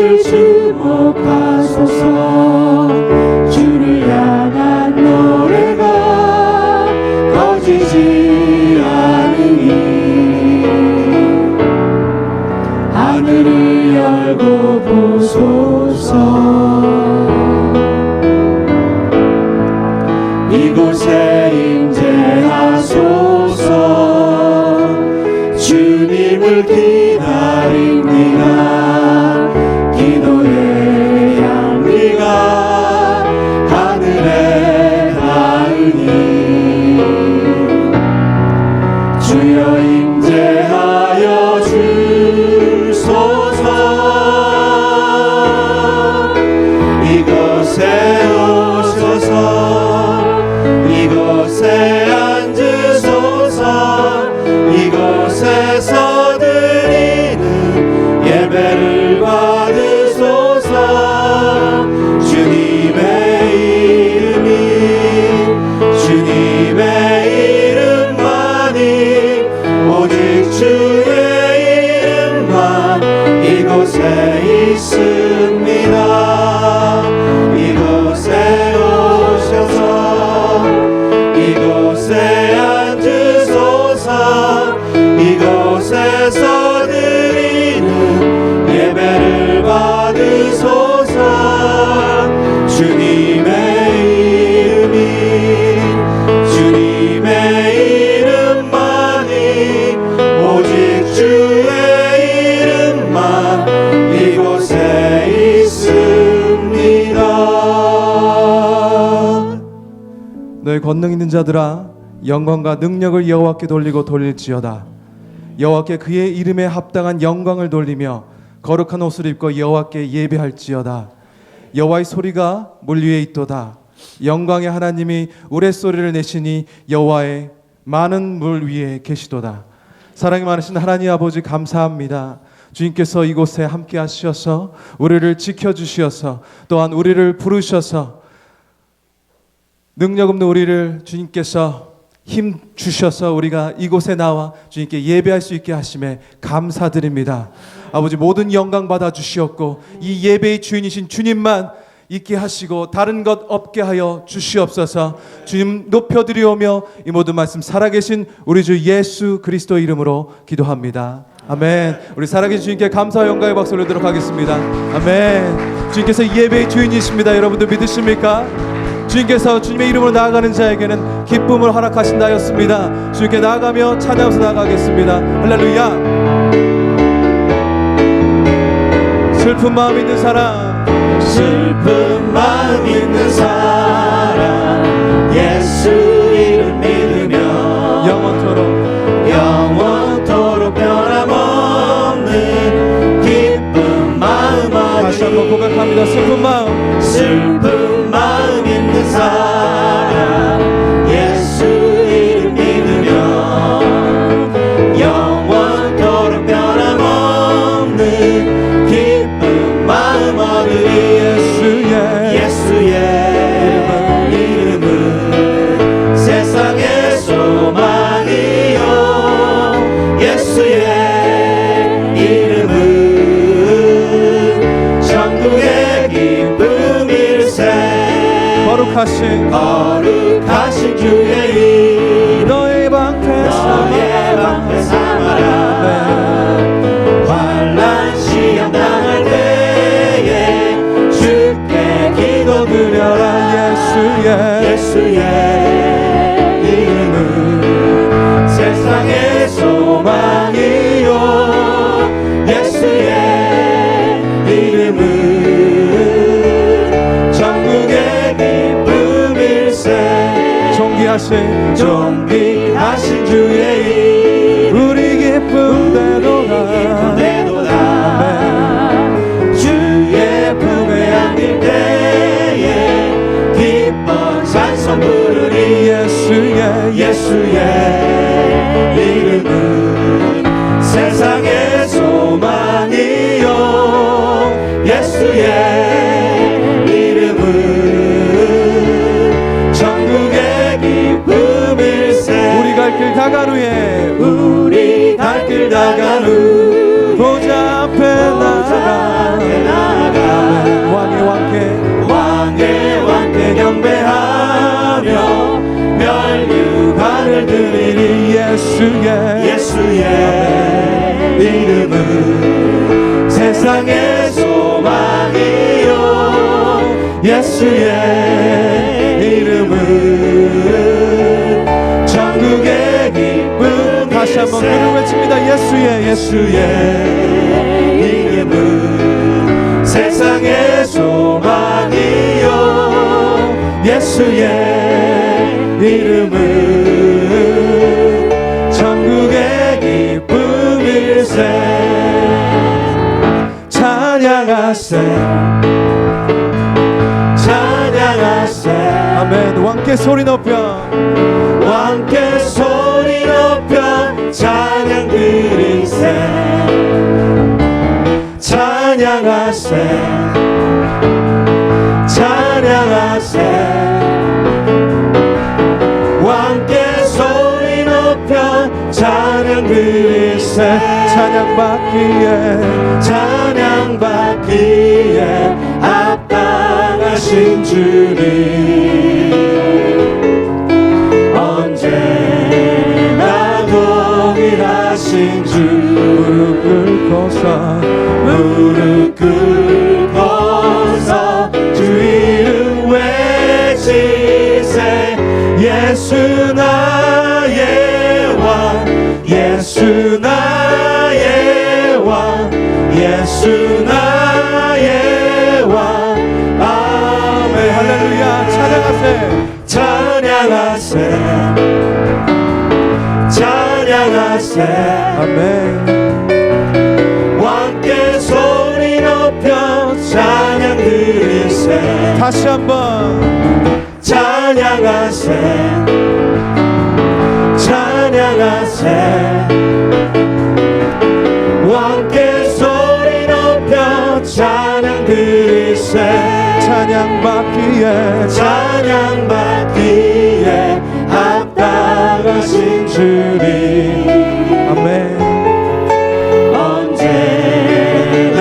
빛을 주목하소서. 주를 향한 노래가 꺼지지 않으니 하늘을 열고 보소서. 이곳에 임재하소서. 주님을 기다립니다. 기도의 향기가 하늘에 닿으니 주여 임재하여 주소서. 이곳에 오소서. 이곳에 앉으소서. 이곳에서 드리는 예배를 받으소서. 주님의 이름이 주님의 이름만이 오직 주의 이름만 이곳에 있습니다. 이곳에 오셔서 이곳에 앉으소서. 이곳에서 드리는 예배를 받으소서. 주님의 이름이 주님의 이름만이 오직 주의 이름만 이곳에 있습니다. 너희 권능 있는 자들아 영광과 능력을 여호와께 돌리고 돌릴지어다. 여호와께 그의 이름에 합당한 영광을 돌리며 거룩한 옷을 입고 여호와께 예배할지어다. 여호와의 소리가 물 위에 있도다. 영광의 하나님이 우레소리를 내시니 여호와의 많은 물 위에 계시도다. 사랑이 많으신 하나님 아버지 감사합니다. 주님께서 이곳에 함께 하셔서 우리를 지켜주셔서 또한 우리를 부르셔서 능력 없는 우리를 주님께서 힘 주셔서 우리가 이곳에 나와 주님께 예배할 수 있게 하심에 감사드립니다. 아버지 모든 영광 받아 주시옵고 이 예배의 주인이신 주님만 있게 하시고 다른 것 없게 하여 주시옵소서. 주님 높여드리오며 이 모든 말씀 살아계신 우리 주 예수 그리스도 이름으로 기도합니다. 아멘. 우리 살아계신 주님께 감사와 영광의 박수 올리도록 하겠습니다. 아멘. 주님께서 예배의 주인이십니다. 여러분들 믿으십니까? 주님께서 주님의 이름으로 나아가는 자에게는 기쁨을 허락하신다 하였습니다. 주님께 나아가며 찬양하면서 나아가겠습니다. 할렐루야. 슬픈 마음 있는 사람, 슬픈 마음 있는 사람 예수 이름 믿으며 영원토록 변함없는 기쁜 마음 다시 한번 고백합니다. 슬픈 마음 있는 사람 예수 이름 믿으며 영원토록 변함없는 기쁜 마음 얻으리. 예수의 이름은 세상의 소망이요 예수의 이름은 천국의 기쁨일세. 거룩하신 주의 이름 너의 방패 삼아라. 환난 시험 당할 때에 주께 기도드려라. 예수의 이름은 세상의 소망이요 예수의 이름은 천국의 기쁨일세. 존귀하신 주의 이름 우리 기쁨대로다. 주의 품에 안길 때에 기뻐 찬송 부르리. 예수의 이름은 세상의 소망이요 예수의 이름은 천국의 기쁨일세. 우리 갈 길 다간 후에 우리 갈 길 다간 후 보좌 앞에 나가 찬양을 드리리 예수의 이름은 세상의 소망이요 예수의 이름은 천국의 기쁨 다시 한번 그를 외칩니다. 예수의 이름은 세상의 소망이요 예수의 이름은 천국의 기쁨일세 찬양하세 아멘. 왕께 소리 높여 찬양 드리세 찬양하세 왕께 소리 높여 찬양 드리세 찬양받기에 합당하신 주님 언제나 동일하신 주 무릎 꿇고서 주 이름 외치세 예수 나의 왕 예수 나의 왕 예수 나의 왕 아멘 할렐루야. 찬양하세 아멘. 왕께 소리 높여 찬양 드리세 다시 한번 찬양하세 왕께 소리 높여 찬양 드리세 찬양받기에 합당하신 주님 아멘. 언제나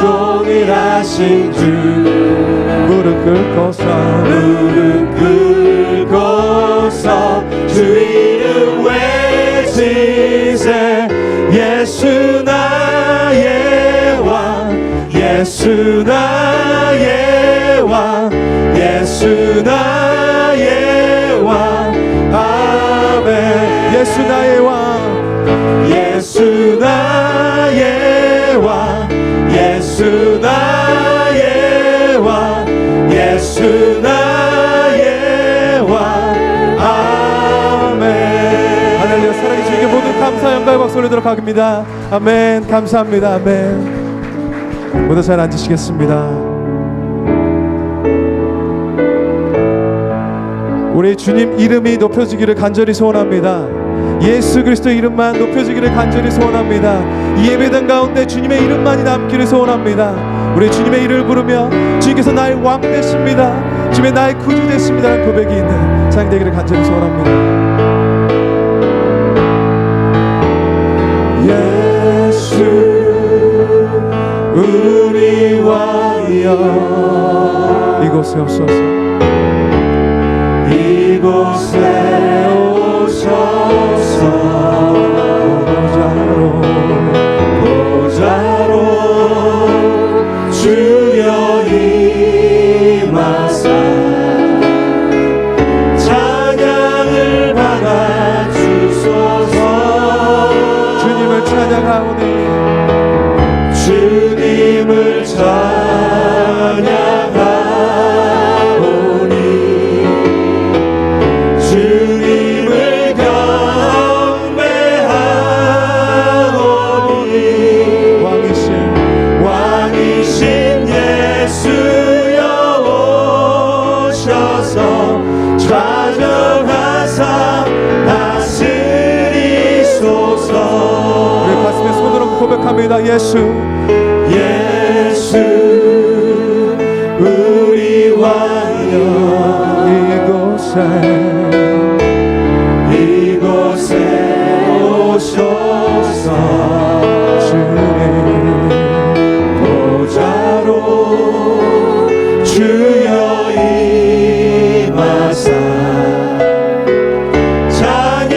동일하신 주 무릎 꿇고서 주 이름 외치세 예수 나의 왕 예수 나의 왕 예수 나의 왕 아멘 예수 나의 왕 예수 나의 왕 예수 나의 왕 예수 나의 왕 아멘 할렐루야. 살아계신 주님께 모든 감사 영광의 박수 올리도록 하겠습니다. 아멘. 감사합니다. 아멘. 모두 잘 앉으시겠습니다. 우리 주님 이름이 높여지기를 간절히 소원합니다. 예수 그리스도의 이름만 높여지기를 간절히 소원합니다. 이 예배당 가운데 주님의 이름만이 남기를 소원합니다. 우리 주님의 이름을 부르며 주님께서 나의 왕 되십니다, 주님의 나의 구주 되십니다라는 고백이 있는 찬양 되기를 간절히 소원합니다. 예수 우리 왕이여 이곳에 오소서 이곳에 오셔서 보좌로 주여 임하사 찬양을 받아주소서 주님을 찬양하오니 주님을 찬양하오니 주님을 경배하오니 왕이신 예수여 오셔서 좌정하사 다스리소서 우리 가슴에 손으로 고백합니다. 예수 우리 왕이여 이곳에 오셔서 주님 보좌로 주여 임하사 찬양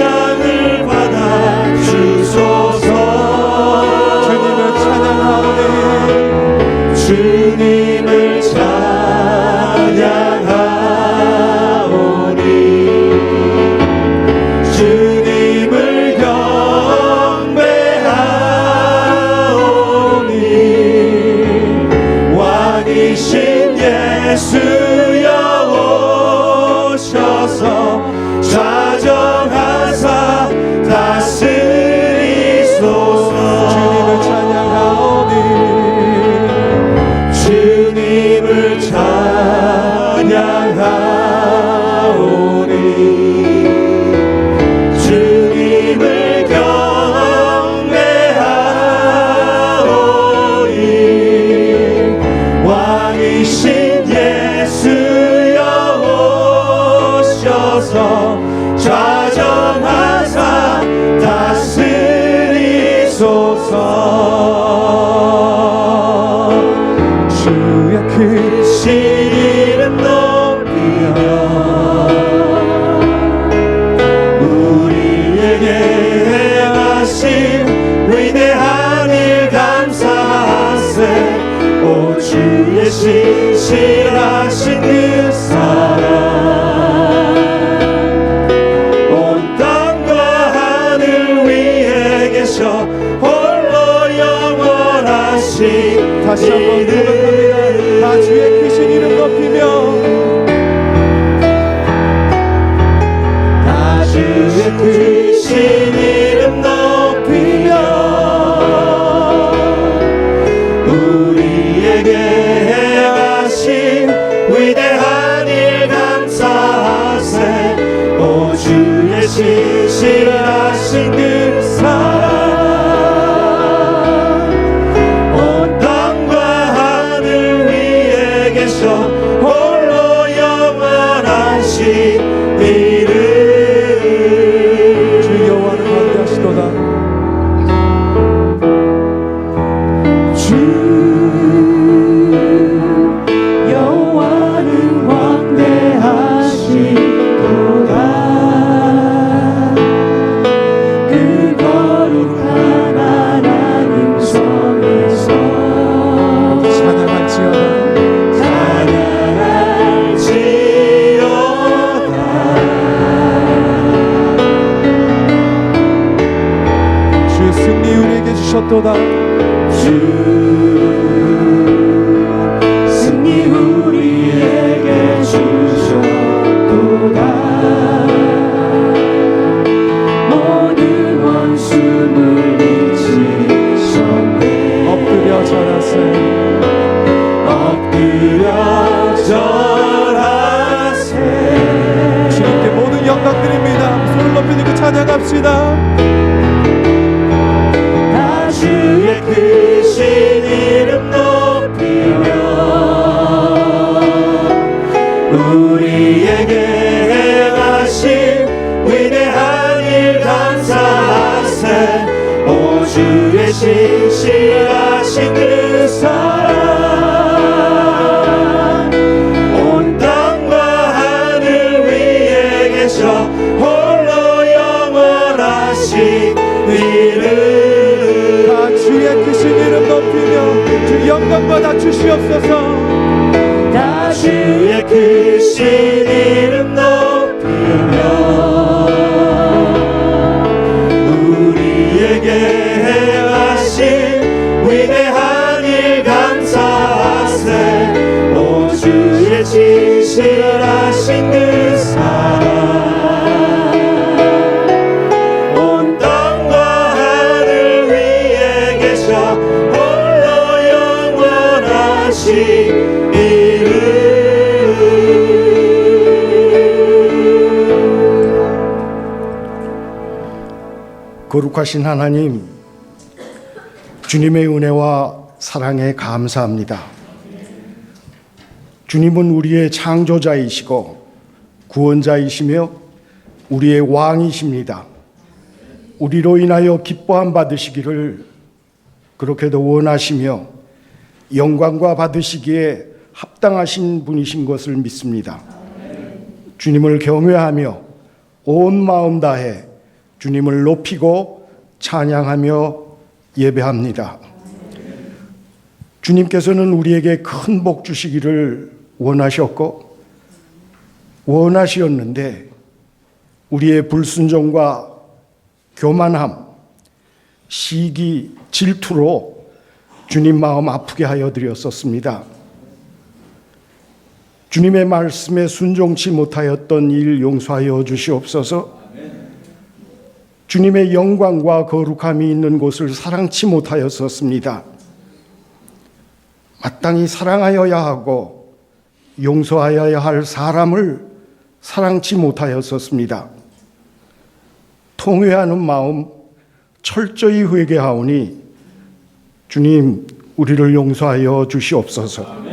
주님을 경배하오니 왕이신 예수여 오셔서 좌정하사 다스리소서. 주님을 찬양하오니 주님을 찬양하오니 주님을 경배하오니 왕이신 예수여 오셔서 좌정하사 다스리소서. 주의 크신 이름 높이며 우리에게 행하신 위대한 일 감사하세. 오 주의 신실하신 그 사랑 온 땅과 하늘 위에 계셔 홀로 영원하신 다시 한번 고백합니다. 다 주의 크신 이름 높이며 다 주의 크신 이름 높이며 우리에게 행하신 위대한 일 감사하세. 오 주의 신실하신 그 사랑 온 땅과 하늘 위에 계셔 홀로 영원하신 이름. 주 여호와는 왕대하시도다. 주 여호와는 왕대하시도다. 그 거룩한 하나님 성에서 찬양할지어다. 찬양할지어다. 주의 승리 우리에게 주셨도다. 주 승리 우리에게 주셨도다. 모든 원수 물리치셨네. 엎드려 절하세. 엎드려 절하세. 주님께 모든 영광 드립니다. 손을 높이 들고 찬양합시다. 다 주의 크신 이름 높이며 우리에게 행하신 위대한 일 감사하세. 오 주의 신실하신 그 사랑 온 땅과 하늘 위에 계셔 홀로 영원하신 이름. 다 주의 크신 이름 높이며 주 영광 받아 주시옵소서. 다 주의 크신 이름 높이며 우리에게 행하신 위대한 일 감사하세. 오 주의 진실하신 그 사랑 온 땅과 하늘 위에 계셔 홀로 영원하신 이름. 거룩하신 하나님, 주님의 은혜와 사랑에 감사합니다. 주님은 우리의 창조자이시고 구원자이시며 우리의 왕이십니다. 우리로 인하여 기뻐함 받으시기를 그렇게도 원하시며 영광과 받으시기에 합당하신 분이신 것을 믿습니다. 주님을 경외하며 온 마음 다해 주님을 높이고 찬양하며 예배합니다. 주님께서는 우리에게 큰 복 주시기를 원하셨고 원하시었는데 우리의 불순종과 교만함, 시기, 질투로 주님 마음 아프게 하여 드렸었습니다. 주님의 말씀에 순종치 못하였던 일 용서하여 주시옵소서. 주님의 영광과 거룩함이 있는 곳을 사랑치 못하였었습니다. 마땅히 사랑하여야 하고 용서하여야 할 사람을 사랑치 못하였었습니다. 통회하는 마음 철저히 회개하오니 주님 우리를 용서하여 주시옵소서.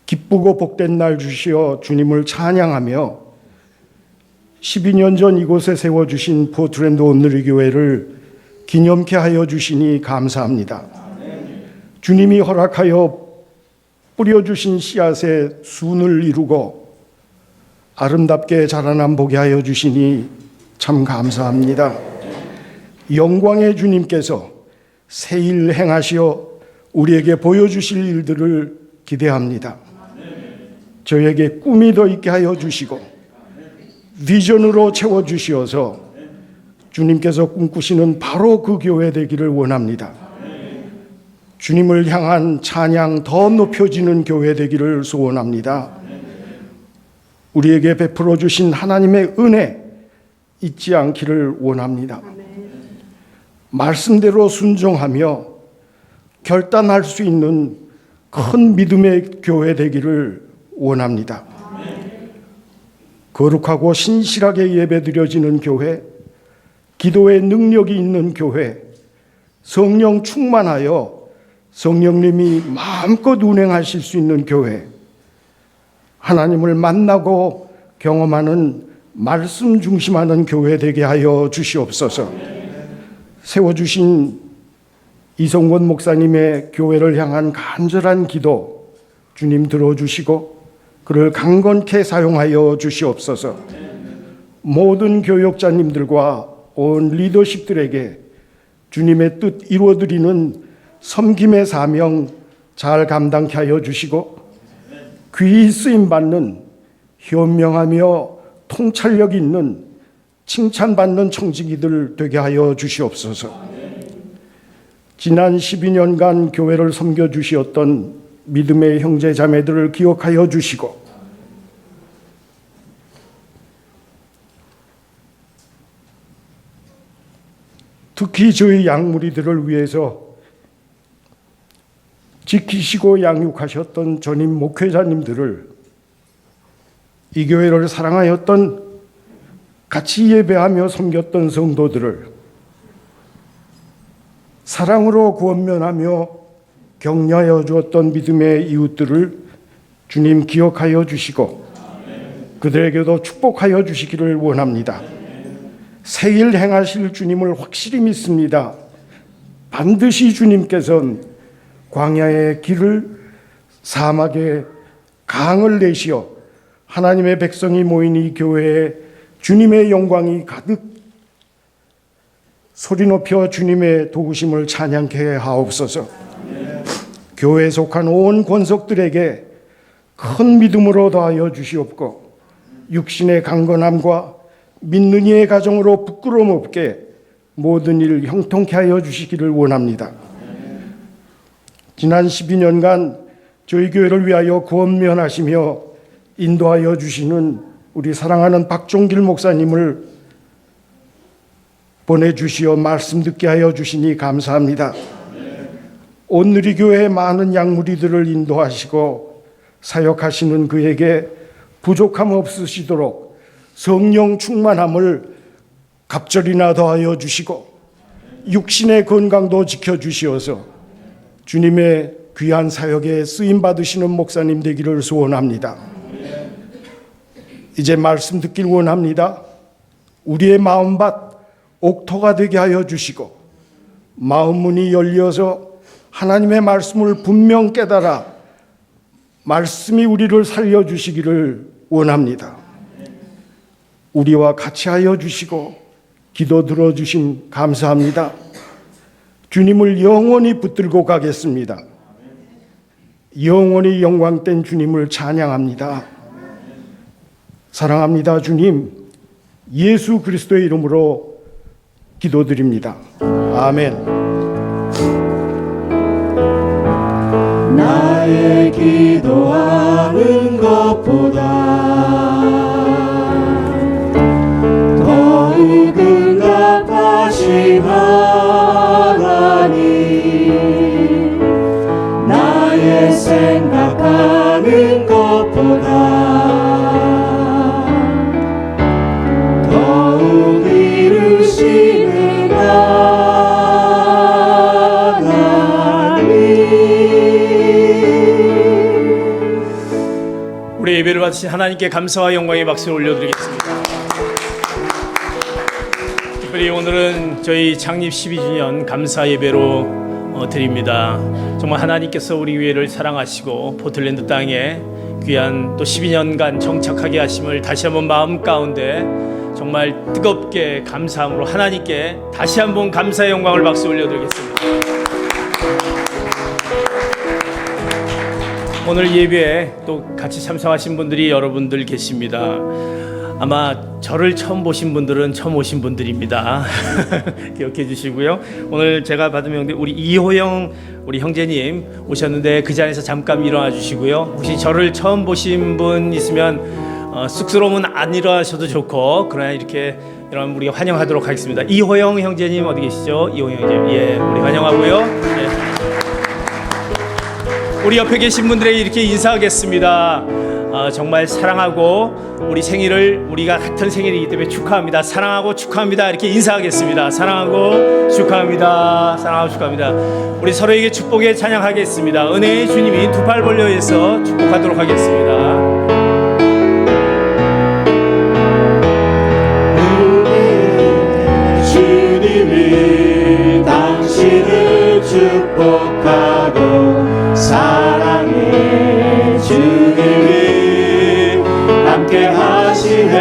기쁘고 복된 날 주시어 주님을 찬양하며 12년 전 이곳에 세워주신 포트랜드 온누리교회를 기념케 하여 주시니 감사합니다. 주님이 허락하여 뿌려주신 씨앗의 순을 이루고 아름답게 자라남 보게 하여 주시니 참 감사합니다. 영광의 주님께서 새 일 행하시어 우리에게 보여주실 일들을 기대합니다. 저에게 꿈이 더 있게 하여 주시고 비전으로 채워주시어서 주님께서 꿈꾸시는 바로 그 교회 되기를 원합니다. 주님을 향한 찬양 더 높여지는 교회 되기를 소원합니다. 우리에게 베풀어 주신 하나님의 은혜 잊지 않기를 원합니다. 말씀대로 순종하며 결단할 수 있는 큰 믿음의 교회 되기를 원합니다. 거룩하고 신실하게 예배드려지는 교회, 기도의 능력이 있는 교회, 성령 충만하여 성령님이 마음껏 운행하실 수 있는 교회, 하나님을 만나고 경험하는 말씀 중심하는 교회 되게 하여 주시옵소서. 세워주신 이성권 목사님의 교회를 향한 간절한 기도 주님 들어주시고 그를 강건케 사용하여 주시옵소서. 모든 교역자님들과 온 리더십들에게 주님의 뜻 이루어드리는 섬김의 사명 잘 감당케 하여 주시고 귀히 쓰임받는 현명하며 통찰력 있는 칭찬받는 청지기들 되게 하여 주시옵소서. 지난 12년간 교회를 섬겨주시었던 믿음의 형제 자매들을 기억하여 주시고 특히 저희 양무리들을 위해서 지키시고 양육하셨던 전임 목회자님들을 이 교회를 사랑하였던 같이 예배하며 섬겼던 성도들을 사랑으로 권면하며 격려하여 주었던 믿음의 이웃들을 주님 기억하여 주시고 그들에게도 축복하여 주시기를 원합니다. 새 일 행하실 주님을 확실히 믿습니다. 반드시 주님께서는 광야의 길을 사막에 강을 내시어 하나님의 백성이 모인 이 교회에 주님의 영광이 가득 소리 높여 주님의 도우심을 찬양케 하옵소서. 교회에 속한 온 권속들에게 큰 믿음으로 더하여 주시옵고 육신의 강건함과 믿는 이의 가정으로 부끄러움 없게 모든 일 형통케 하여 주시기를 원합니다. 지난 12년간 저희 교회를 위하여 권면하시며 인도하여 주시는 우리 사랑하는 박종길 목사님을 보내주시어 말씀 듣게 하여 주시니 감사합니다. 온누리교회의 많은 양무리들을 인도하시고 사역하시는 그에게 부족함 없으시도록 성령 충만함을 갑절이나 더하여 주시고 육신의 건강도 지켜주시어서 주님의 귀한 사역에 쓰임받으시는 목사님 되기를 소원합니다. 이제 말씀 듣길 원합니다. 우리의 마음밭 옥토가 되게 하여 주시고 마음 문이 열려서 하나님의 말씀을 분명 깨달아 말씀이 우리를 살려주시기를 원합니다. 우리와 같이 하여 주시고 기도 들어주심 감사합니다. 주님을 영원히 붙들고 가겠습니다. 영원히 영광된 주님을 찬양합니다. 사랑합니다, 주님. 예수 그리스도의 이름으로 기도드립니다. 아멘. 나의 기도하는 것보다 더 응답하신 하나님, 나의 생각하는 것보다 더욱 이루시는 우리 예배를 받으신 하나님께 감사와 영광의 박수를 올려드리겠습니다. 특별히 오늘은 저희 창립 12주년 감사 예배로 드립니다. 정말 하나님께서 우리 교회를 사랑하시고 포틀랜드 땅에 귀한 또 12년간 정착하게 하심을 다시 한번 마음 가운데 정말 뜨겁게 감사함으로 하나님께 다시 한번 감사의 영광을 박수 올려드리겠습니다. 오늘 예배에 또 같이 참석하신 분들이 여러분들 계십니다. 아마 저를 처음 보신 분들은 처음 오신 분들입니다. 기억해 주시고요. 오늘 제가 받은 명단 우리 이호영 우리 형제님 오셨는데 그 자리에서 잠깐 일어나 주시고요. 혹시 저를 처음 보신 분 있으면 쑥스러우면 안 일어나셔도 좋고, 그러나 이렇게 여러분 우리가 환영하도록 하겠습니다. 이호영 형제님 어디 계시죠? 이호영 형제님, 예, 우리 환영하고요. 예. 우리 옆에 계신 분들에게 이렇게 인사하겠습니다. 정말 사랑하고 우리 생일을 우리가 같은 생일이기 때문에 축하합니다. 사랑하고 축하합니다. 이렇게 인사하겠습니다. 사랑하고 축하합니다. 사랑하고 축하합니다. 우리 서로에게 축복의 찬양하겠습니다. 은혜의 주님이 두 팔 벌려 해서 축복하도록 하겠습니다. 주님이 당신을 축복하고 사랑해 주님이 함께 하시네.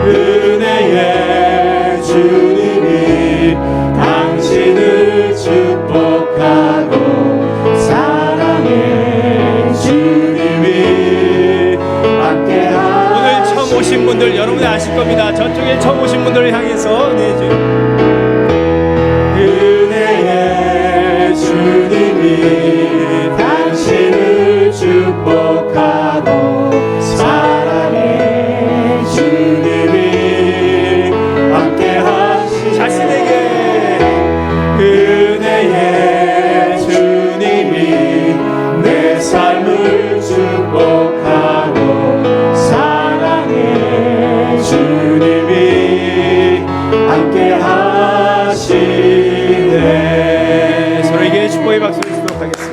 은혜의 주님이 당신을 축복하고 사랑해 주님이 함께 하시네. 오늘 처음 오신 분들 여러분이 아실 겁니다. 저쪽에 처음 오신 분들을 향해서 은혜의 주님이 당신을 축복하고 사랑해 주님이 함께 하시네. 자신에게 은혜의 주님이 내 삶을 축복하고 사랑해 주님이 함께 하시네. 서로에게 축복의 박수를 주도록 하겠습니다.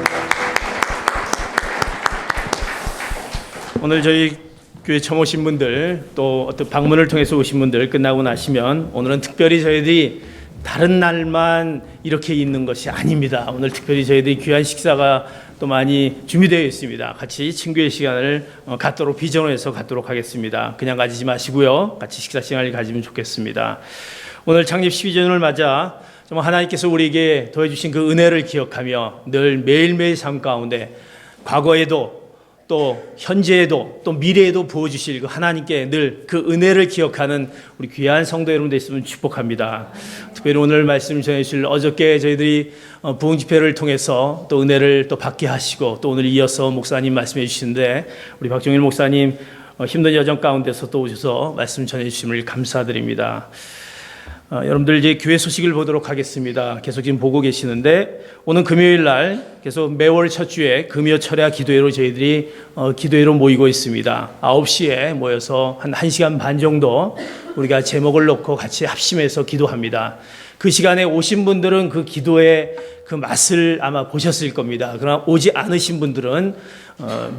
오늘 저희 교회 처음 오신 분들, 또 어떤 방문을 통해서 오신 분들 끝나고 나시면 오늘은 특별히 저희들이 다른 날만 이렇게 있는 것이 아닙니다. 오늘 특별히 저희들이 귀한 식사가 또 많이 준비되어 있습니다. 같이 친구의 시간을 갖도록 비전해서 갖도록 하겠습니다. 그냥 가지지 마시고요. 같이 식사 시간을 가지면 좋겠습니다. 오늘 창립 12주년을 맞아 정말 하나님께서 우리에게 더해주신 그 은혜를 기억하며 늘 매일매일 삶 가운데 과거에도 또 현재에도 또 미래에도 부어주실 그 하나님께 늘 그 은혜를 기억하는 우리 귀한 성도 여러분 되셨으면 축복합니다. 특별히 오늘 말씀 전해주실 어저께 저희들이 부흥 집회를 통해서 또 은혜를 또 받게 하시고 또 오늘 이어서 목사님 말씀해 주시는데 우리 박종일 목사님 힘든 여정 가운데서 또 오셔서 말씀 전해주심을 감사드립니다. 여러분들 이제 교회 소식을 보도록 하겠습니다. 계속 지금 보고 계시는데 오늘 금요일 날 계속 매월 첫 주에 금요 철야 기도회로 저희들이 기도회로 모이고 있습니다. 9시에 모여서 한 1시간 반 정도 우리가 제목을 놓고 같이 합심해서 기도합니다. 그 시간에 오신 분들은 그 기도의 그 맛을 아마 보셨을 겁니다. 그러나 오지 않으신 분들은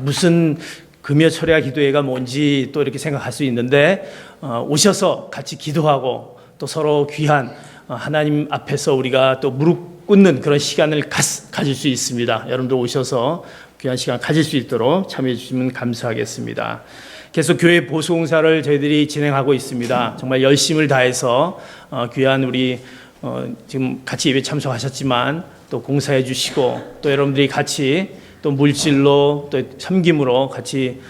무슨 금요 철야 기도회가 뭔지 또 이렇게 생각할 수 있는데 오셔서 같이 기도하고 또 서로 귀한 하나님 앞에서 우리가 또 무릎 꿇는 그런 시간을 가질 수 있습니다. 여러분들 오셔서 귀한 시간 가질 수 있도록 참여해 주시면 감사하겠습니다. 계속 교회 보수공사를 저희들이 진행하고 있습니다. 정말 열심을 다해서 귀한 우리 지금 같이 예배 참석하셨지만 또 공사해 주시고 또 여러분들이 같이 또 물질로 또 섬김으로 같이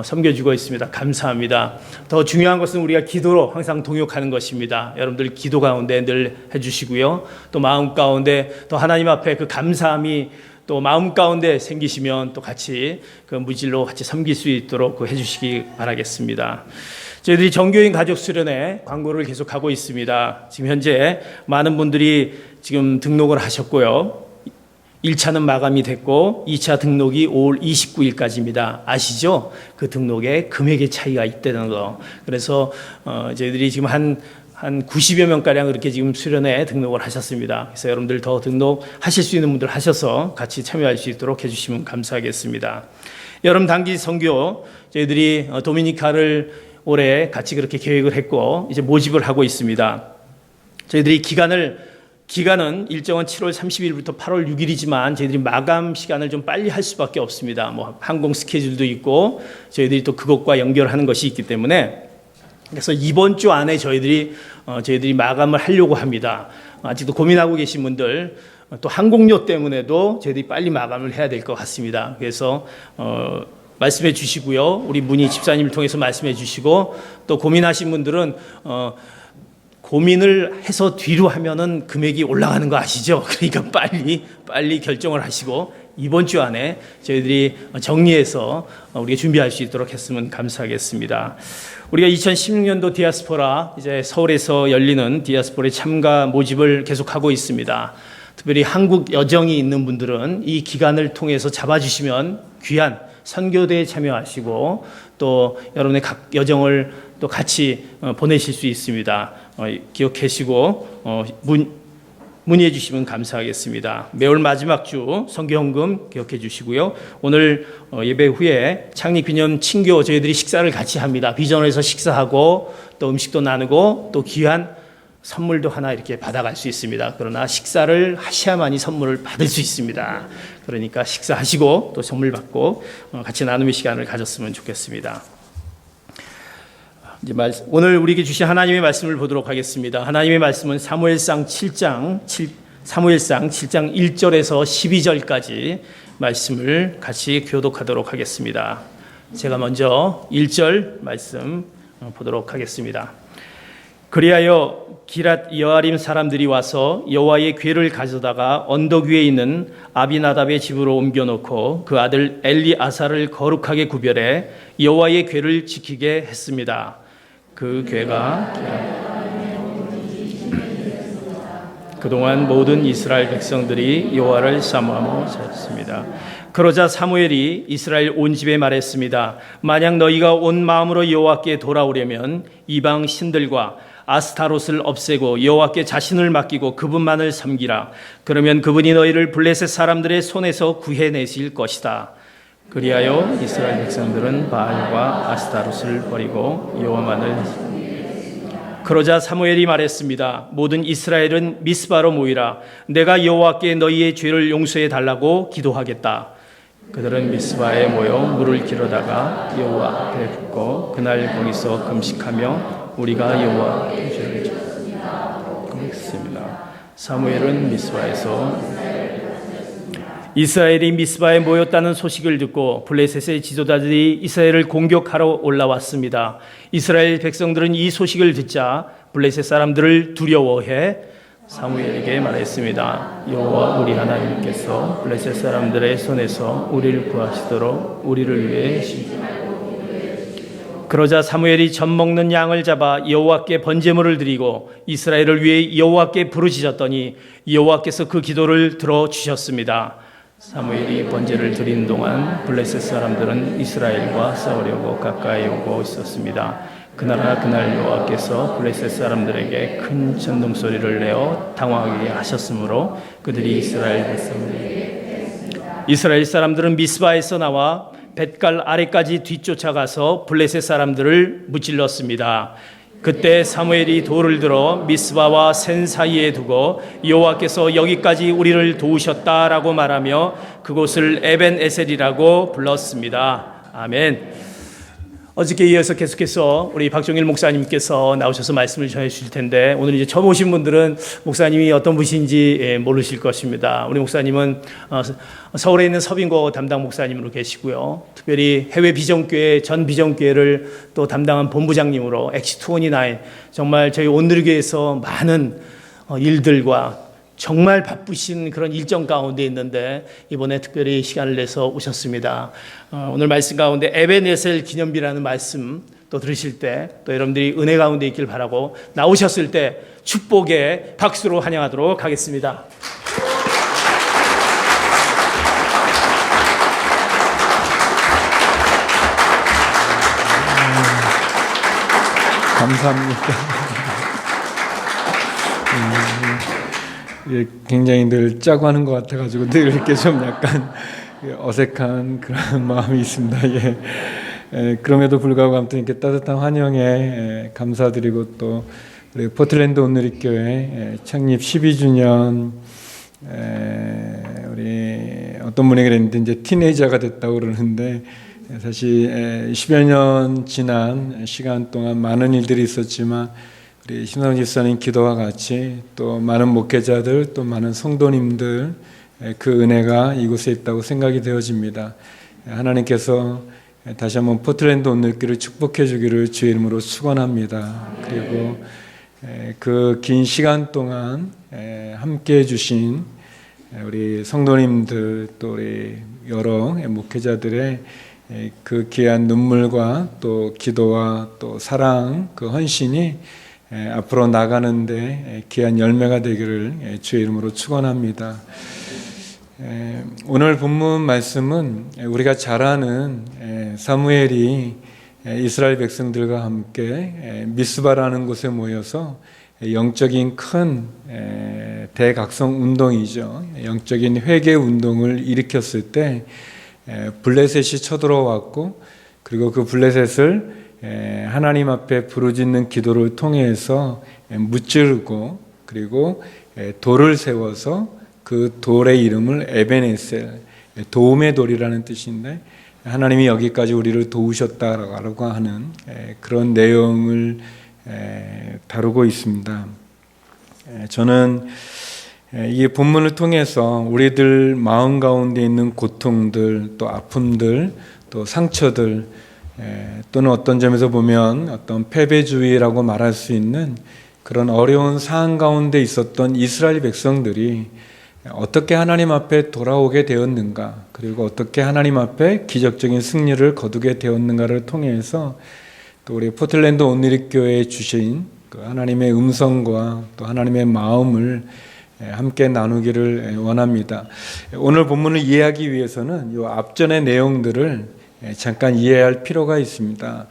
섬겨주고 있습니다. 감사합니다. 더 중요한 것은 우리가 기도로 항상 동역하는 것입니다. 여러분들 기도 가운데 늘 해주시고요. 또 마음 가운데 또 하나님 앞에 그 감사함이 또 마음 가운데 생기시면 또 같이 그 무질로 같이 섬길 수 있도록 해주시기 바라겠습니다. 저희들이 정교인 가족 수련회 광고를 계속하고 있습니다. 지금 현재 많은 분들이 지금 등록을 하셨고요. 1차는 마감이 됐고 2차 등록이 5월 29일까지입니다. 아시죠? 그 등록에 금액의 차이가 있다는 거. 그래서 저희들이 지금 한 90여 명가량 그렇게 지금 수련회에 등록을 하셨습니다. 그래서 여러분들 더 등록하실 수 있는 분들 하셔서 같이 참여할 수 있도록 해주시면 감사하겠습니다. 여름 단기 선교 저희들이 도미니카를 올해 같이 그렇게 계획을 했고 이제 모집을 하고 있습니다. 저희들이 기간은 일정은 7월 30일부터 8월 6일이지만 저희들이 마감 시간을 좀 빨리 할 수밖에 없습니다. 뭐 항공 스케줄도 있고 저희들이 또 그것과 연결하는 것이 있기 때문에 그래서 이번 주 안에 저희들이 마감을 하려고 합니다. 아직도 고민하고 계신 분들 또 항공료 때문에도 저희들이 빨리 마감을 해야 될 것 같습니다. 그래서 말씀해 주시고요. 우리 문희 집사님을 통해서 말씀해 주시고 또 고민하신 분들은 고민을 해서 뒤로 하면은 금액이 올라가는 거 아시죠? 그러니까 빨리 결정을 하시고 이번 주 안에 저희들이 정리해서 우리가 준비할 수 있도록 했으면 감사하겠습니다. 우리가 2016년도 디아스포라 이제 서울에서 열리는 디아스포라 참가 모집을 계속하고 있습니다. 특별히 한국 여정이 있는 분들은 이 기간을 통해서 잡아주시면 귀한 선교대에 참여하시고 또 여러분의 각 여정을 또 같이 보내실 수 있습니다. 기억하시고 문의해 주시면 감사하겠습니다. 매월 마지막 주 선교헌금 기억해 주시고요. 오늘 예배 후에 창립기념 친교 저희들이 식사를 같이 합니다. 비전에서 식사하고 또 음식도 나누고 또 귀한 선물도 하나 이렇게 받아갈 수 있습니다. 그러나 식사를 하셔야만이 선물을 받을 수 있습니다. 그러니까 식사하시고 또 선물 받고 같이 나눔의 시간을 가졌으면 좋겠습니다. 이제 오늘 우리에게 주신 하나님의 말씀을 보도록 하겠습니다. 하나님의 말씀은 사무엘상 7장 1절에서 12절까지 말씀을 같이 교독하도록 하겠습니다. 제가 먼저 1절 말씀 보도록 하겠습니다. 그리하여 기랏 여아림 사람들이 와서 여호와의 궤를 가져다가 언덕 위에 있는 아비나답의 집으로 옮겨놓고 그 아들 엘리아사를 거룩하게 구별해 여호와의 궤를 지키게 했습니다. 그 궤가 그동안 모든 이스라엘 백성들이 여호와를 사모하며 살았습니다. 그러자 사무엘이 이스라엘 온 집에 말했습니다. 만약 너희가 온 마음으로 여호와께 돌아오려면 이방 신들과 아스타롯을 없애고 여호와께 자신을 맡기고 그분만을 섬기라. 그러면 그분이 너희를 블레셋 사람들의 손에서 구해내실 것이다. 그리하여 이스라엘 백성들은 바알과 아스타롯을 버리고 여호와만을 그러자 사무엘이 말했습니다. 모든 이스라엘은 미스바로 모이라. 내가 여호와께 너희의 죄를 용서해 달라고 기도하겠다. 그들은 미스바에 모여 물을 기르다가 여호와 앞에 붓고 그날 거기서 금식하며 우리가 여호와께 죄를 짓습니다. 사무엘은 미스바에서 이스라엘이 미스바에 모였다는 소식을 듣고 블레셋의 지도자들이 이스라엘을 공격하러 올라왔습니다. 이스라엘 백성들은 이 소식을 듣자 블레셋 사람들을 두려워해 사무엘에게 말했습니다. 여호와 우리 하나님께서 블레셋 사람들의 손에서 우리를 구하시도록 우리를 위해 그러자 사무엘이 젖 먹는 양을 잡아 여호와께 번제물을 드리고 이스라엘을 위해 여호와께 부르짖었더니 여호와께서 그 기도를 들어주셨습니다. 사무엘이 번제를 드린 동안 블레셋 사람들은 이스라엘과 싸우려고 가까이 오고 있었습니다. 그날 여호와께서 블레셋 사람들에게 큰 천둥 소리를 내어 당황하게 하셨으므로 그들이 이스라엘 사람들은 미스바에서 나와 벳갈 아래까지 뒤쫓아가서 블레셋 사람들을 무찔렀습니다. 그때 사무엘이 돌을 들어 미스바와 센 사이에 두고 여호와께서 여기까지 우리를 도우셨다라고 말하며 그곳을 에벤 에셀이라고 불렀습니다. 아멘. 어저께 이어서 계속해서 우리 박종일 목사님께서 나오셔서 말씀을 전해 주실 텐데, 오늘 이제 처음 오신 분들은 목사님이 어떤 분이신지 모르실 것입니다. 우리 목사님은 서울에 있는 서빙고 담당 목사님으로 계시고요. 특별히 해외 비전교회, 전 비전교회를 또 담당한 본부장님으로 엑시219 정말 저희 온누리교회에서 많은 일들과 정말 바쁘신 그런 일정 가운데 있는데 이번에 특별히 시간을 내서 오셨습니다. 오늘 말씀 가운데 에베네셀 기념비라는 말씀 또 들으실 때 또 여러분들이 은혜 가운데 있길 바라고, 나오셨을 때 축복의 박수로 환영하도록 하겠습니다. 감사합니다. 예, 굉장히 늘 짜고 하는 것 같아가지고 늘 이렇게 좀 약간 어색한 그런 마음이 있습니다. 그럼에도 불구하고 아무튼 이렇게 따뜻한 환영에 감사드리고, 또 우리 포틀랜드 온누리교회 창립 12주년, 우리 어떤 분이 그랬는데 이제 티네이저가 됐다고 그러는데, 사실 10여 년 지난 시간 동안 많은 일들이 있었지만 우리 신성 집사님 기도와 같이 또 많은 목회자들, 또 많은 성도님들, 그 은혜가 이곳에 있다고 생각이 되어집니다. 하나님께서 다시 한번 포틀랜드 온누리교회를 축복해 주기를 주의 이름으로 축원합니다. 그리고 그 긴 시간 동안 함께해 주신 우리 성도님들, 또 우리 여러 목회자들의 그 귀한 눈물과 또 기도와 또 사랑, 그 헌신이 앞으로 나가는데 귀한 열매가 되기를 주의 이름으로 축원합니다. 오늘 본문 말씀은 우리가 잘 아는 사무엘이 이스라엘 백성들과 함께 미스바라는 곳에 모여서 영적인 큰 대각성 운동이죠. 영적인 회개 운동을 일으켰을 때 블레셋이 쳐들어왔고, 그리고 그 블레셋을 하나님 앞에 부르짖는 기도를 통해서 무찌르고, 그리고 돌을 세워서 그 돌의 이름을 에베네셀, 도움의 돌이라는 뜻인데, 하나님이 여기까지 우리를 도우셨다라고 하는 그런 내용을 다루고 있습니다. 저는 이 본문을 통해서 우리들 마음 가운데 있는 고통들, 또 아픔들, 또 상처들, 또는 어떤 점에서 보면 어떤 패배주의라고 말할 수 있는 그런 어려운 상황 가운데 있었던 이스라엘 백성들이 어떻게 하나님 앞에 돌아오게 되었는가, 그리고 어떻게 하나님 앞에 기적적인 승리를 거두게 되었는가를 통해서 또 우리 포틀랜드 온누리교회에 주신 그 하나님의 음성과 또 하나님의 마음을 함께 나누기를 원합니다. 오늘 본문을 이해하기 위해서는 이 앞전의 내용들을 잠깐 이해할 필요가 있습니다.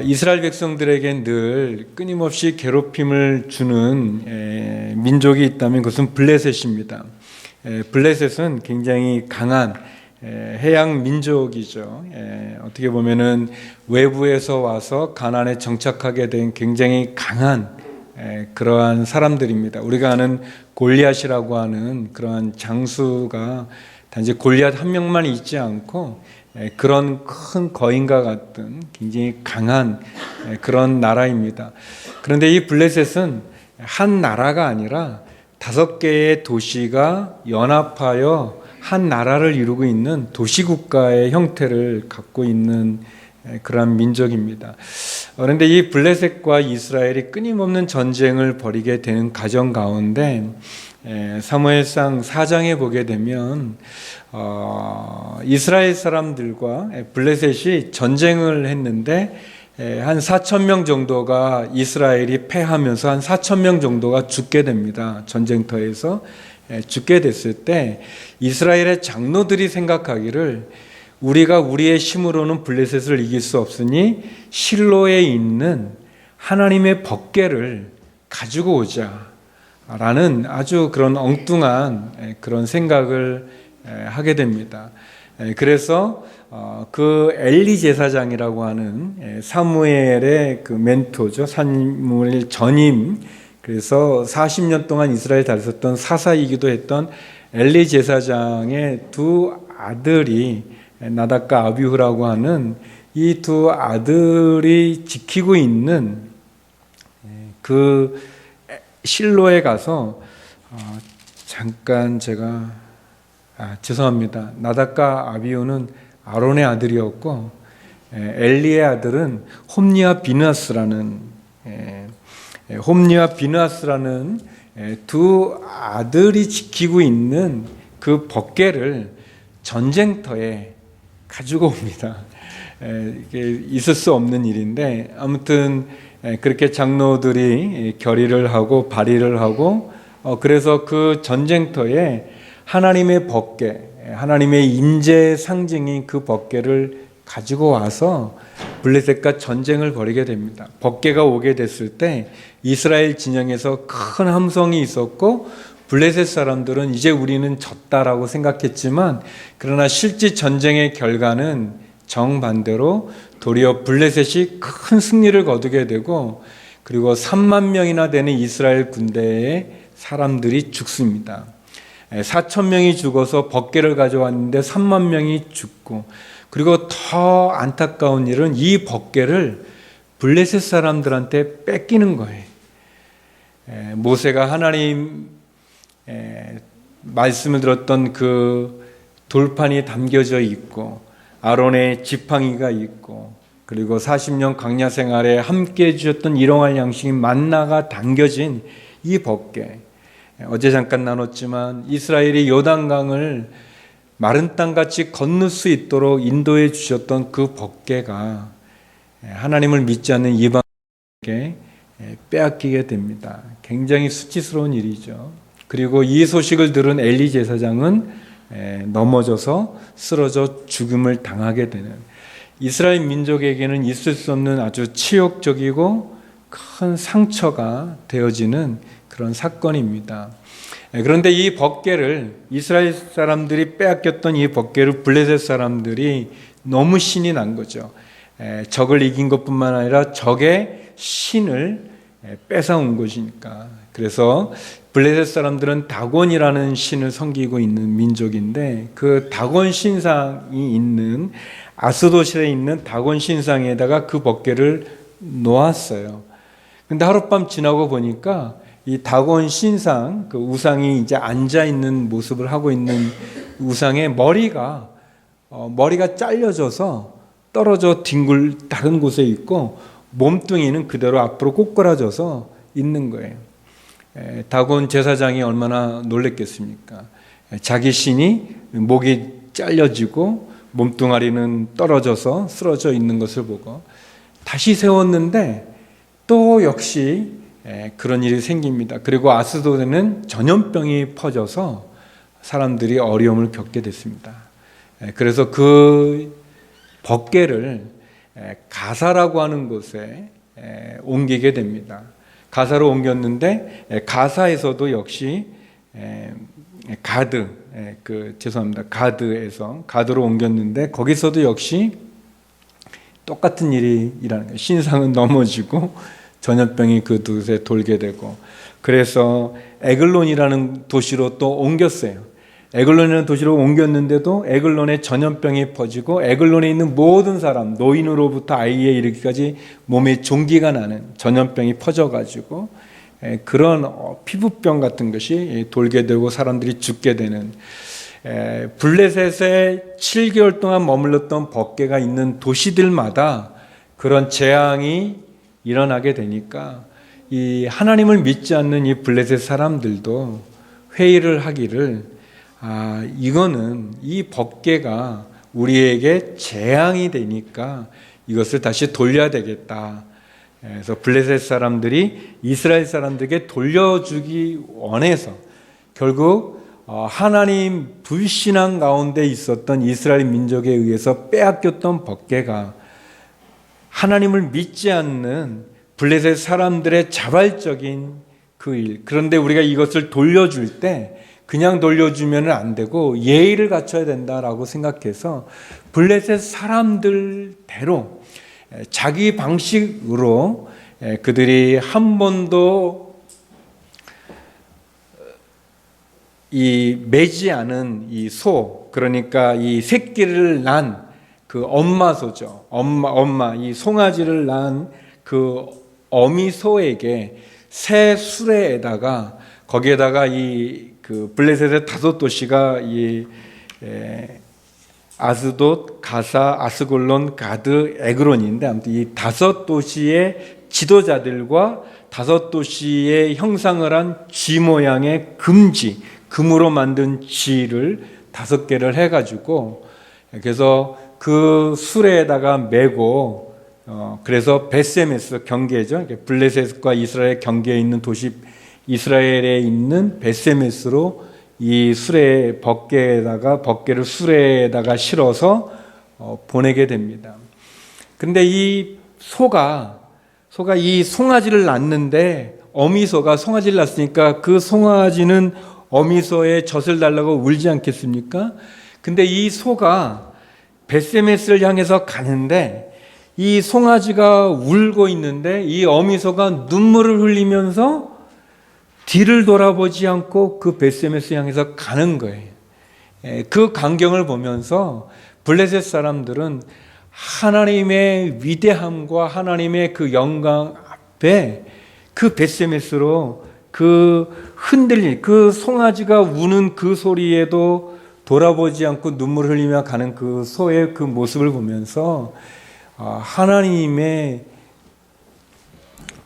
이스라엘 백성들에게 늘 끊임없이 괴롭힘을 주는 민족이 있다면 그것은 블레셋입니다. 블레셋은 굉장히 강한 해양 민족이죠. 어떻게 보면은 외부에서 와서 가나안에 정착하게 된 굉장히 강한 그러한 사람들입니다. 우리가 아는 골리앗이라고 하는 그러한 장수가 단지 골리앗 한 명만 있지 않고 그런 큰 거인과 같은 굉장히 강한 그런 나라입니다. 그런데 이 블레셋은 한 나라가 아니라 5개의 도시가 연합하여 한 나라를 이루고 있는 도시국가의 형태를 갖고 있는 그러한 민족입니다. 그런데 이 블레셋과 이스라엘이 끊임없는 전쟁을 벌이게 되는 과정 가운데 사무엘상 4장에 보게 되면 이스라엘 사람들과 블레셋이 전쟁을 했는데 한 4,000명 정도가 이스라엘이 패하면서 한 4,000명 정도가 죽게 됩니다. 전쟁터에서 죽게 됐을 때 이스라엘의 장로들이 생각하기를 우리가 우리의 힘으로는 블레셋을 이길 수 없으니 실로에 있는 하나님의 법궤를 가지고 오자 라는 아주 그런 엉뚱한 그런 생각을 하게 됩니다. 그래서 그 엘리 제사장이라고 하는 사무엘의 그 멘토죠. 사무엘 전임, 그래서 40년 동안 이스라엘 다스렸던 사사이기도 했던 엘리 제사장의 두 아들이 나답과 아비후라고 하는 이 두 아들이 지키고 있는 그 실로에 가서 잠깐 제가 죄송합니다. 나답과 아비후는 아론의 아들이었고 엘리의 아들은 홈니와 비느하스라는 두 아들이 지키고 있는 그 법궤를 전쟁터에 가지고 옵니다. 이게 있을 수 없는 일인데 아무튼 그렇게 장로들이 결의를 하고 발의를 하고 그래서 그 전쟁터에 하나님의 법궤, 하나님의 인재 상징인 그 법궤를 가지고 와서 블레셋과 전쟁을 벌이게 됩니다. 법궤가 오게 됐을 때 이스라엘 진영에서 큰 함성이 있었고 블레셋 사람들은 이제 우리는 졌다라고 생각했지만 그러나 실제 전쟁의 결과는 정반대로 도리어 블레셋이 큰 승리를 거두게 되고 그리고 3만 명이나 되는 이스라엘 군대의 사람들이 죽습니다. 4천 명이 죽어서 법궤를 가져왔는데 3만 명이 죽고 그리고 더 안타까운 일은 이 법궤를 블레셋 사람들한테 뺏기는 거예요. 모세가 하나님 말씀을 들었던 그 돌판이 담겨져 있고 아론의 지팡이가 있고 그리고 40년 광야 생활에 함께 해주셨던 일용할 양식인 만나가 담겨진 이 법궤, 어제 잠깐 나눴지만 이스라엘이 요단강을 마른 땅같이 건널 수 있도록 인도해 주셨던 그 법궤가 하나님을 믿지 않는 이방에게 빼앗기게 됩니다. 굉장히 수치스러운 일이죠. 그리고 이 소식을 들은 엘리 제사장은 넘어져서 쓰러져 죽음을 당하게 되는 이스라엘 민족에게는 있을 수 없는 아주 치욕적이고 큰 상처가 되어지는 그런 사건입니다. 그런데 이 법궤를 이스라엘 사람들이 빼앗겼던 이 법궤를 블레셋 사람들이 너무 신이 난 거죠. 적을 이긴 것뿐만 아니라 적의 신을 뺏어온 것이니까. 그래서 블레셋 사람들은 다곤이라는 신을 섬기고 있는 민족인데 그 다곤 신상이 있는 아스도실에 있는 다곤 신상에다가 그 법궤를 놓았어요. 근데 하룻밤 지나고 보니까 이 다곤 신상, 그 우상이 이제 앉아 있는 모습을 하고 있는 우상의 머리가 잘려져서 떨어져 뒹굴 다른 곳에 있고 몸뚱이는 그대로 앞으로 꼬꾸라져서 있는 거예요. 다곤 제사장이 얼마나 놀랬겠습니까? 자기 신이 목이 잘려지고 몸뚱아리는 떨어져서 쓰러져 있는 것을 보고 다시 세웠는데 또 역시 그런 일이 생깁니다. 그리고 아스도드는 전염병이 퍼져서 사람들이 어려움을 겪게 됐습니다. 그래서 그 법궤를 가사라고 하는 곳에 옮기게 됩니다. 가사로 옮겼는데 가사에서도 역시 가드로 옮겼는데 거기서도 역시 똑같은 일이 일어나는 거예요. 신상은 넘어지고 전염병이 그 곳에 돌게 되고 그래서 에글론이라는 도시로 또 옮겼어요. 에글론이라는 도시로 옮겼는데도 에글론에 전염병이 퍼지고 에글론에 있는 모든 사람 노인으로부터 아이에 이르기까지 몸에 종기가 나는 전염병이 퍼져가지고 그런 피부병 같은 것이 돌게 되고 사람들이 죽게 되는 블레셋에 7개월 동안 머물렀던 법궤가 있는 도시들마다 그런 재앙이 일어나게 되니까 이 하나님을 믿지 않는 이 블레셋 사람들도 회의를 하기를 이거는 이 법궤가 우리에게 재앙이 되니까 이것을 다시 돌려야 되겠다. 그래서 블레셋 사람들이 이스라엘 사람들에게 돌려주기 원해서 결국 하나님 불신앙 가운데 있었던 이스라엘 민족에 의해서 빼앗겼던 법궤가 하나님을 믿지 않는 블레셋 사람들의 자발적인 그 일. 그런데 우리가 이것을 돌려줄 때 그냥 돌려주면 안 되고 예의를 갖춰야 된다라고 생각해서 블레셋 사람들대로 자기 방식으로 그들이 한 번도 이 매지 않은 이 소, 그러니까 이 새끼를 난 그 엄마소죠. 엄마 이 송아지를 낳은 그 어미소에게 새 수레에다가 거기에다가 이 그 블레셋의 5도시가 이 아스돗, 가사, 아스골론, 가드, 에그론인데 아무튼 이 5도시의 지도자들과 5도시의 형상을 한 쥐 모양의 금지, 금으로 만든 쥐를 5개를 해가지고 그래서 그 수레에다가 메고 그래서 베세메스 경계죠. 블레셋과 이스라엘 경계에 있는 도시 이스라엘에 있는 베세메스로 이 수레 벗개를 수레에다가 실어서 보내게 됩니다. 근데 이 소가 이 송아지를 낳는데 어미소가 송아지를 낳았으니까 그 송아지는 어미소의 젖을 달라고 울지 않겠습니까? 근데 이 소가 베세메스를 향해서 가는데 이 송아지가 울고 있는데 이 어미소가 눈물을 흘리면서 뒤를 돌아보지 않고 그 베세메스 향해서 가는 거예요. 그 광경을 보면서 블레셋 사람들은 하나님의 위대함과 하나님의 그 영광 앞에 그 베세메스로 그 흔들린 그 송아지가 우는 그 소리에도 돌아보지 않고 눈물을 흘리며 가는 그 소의 그 모습을 보면서 하나님의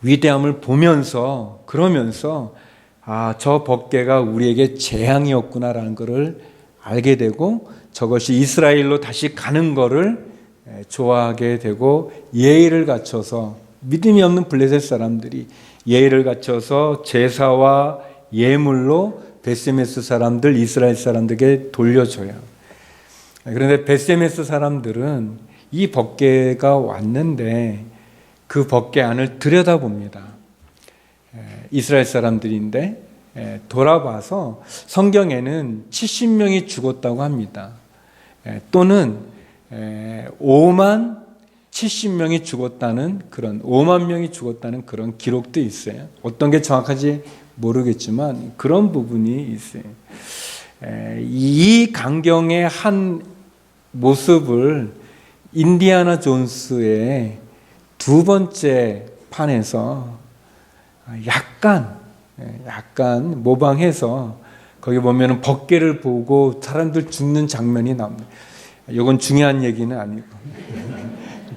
위대함을 보면서 그러면서 저 법궤가 우리에게 재앙이었구나라는 것을 알게 되고 저것이 이스라엘로 다시 가는 것을 좋아하게 되고 예의를 갖춰서 믿음이 없는 블레셋 사람들이 예의를 갖춰서 제사와 예물로 베세메스 사람들, 이스라엘 사람들에게 돌려줘요. 그런데 베세메스 사람들은 이 법궤가 왔는데 그 법궤 안을 들여다봅니다. 이스라엘 사람들인데 돌아봐서 성경에는 70명이 죽었다고 합니다. 또는 5만 70명이 죽었다는 그런 5만 명이 죽었다는 그런 기록도 있어요. 어떤 게 정확한지 모르겠지만 그런 부분이 있어요. 이 강경의 한 모습을 인디아나 존스의 2번째 판에서 약간 모방해서 거기 보면은 법궤를 보고 사람들 죽는 장면이 나옵니다. 이건 중요한 얘기는 아니고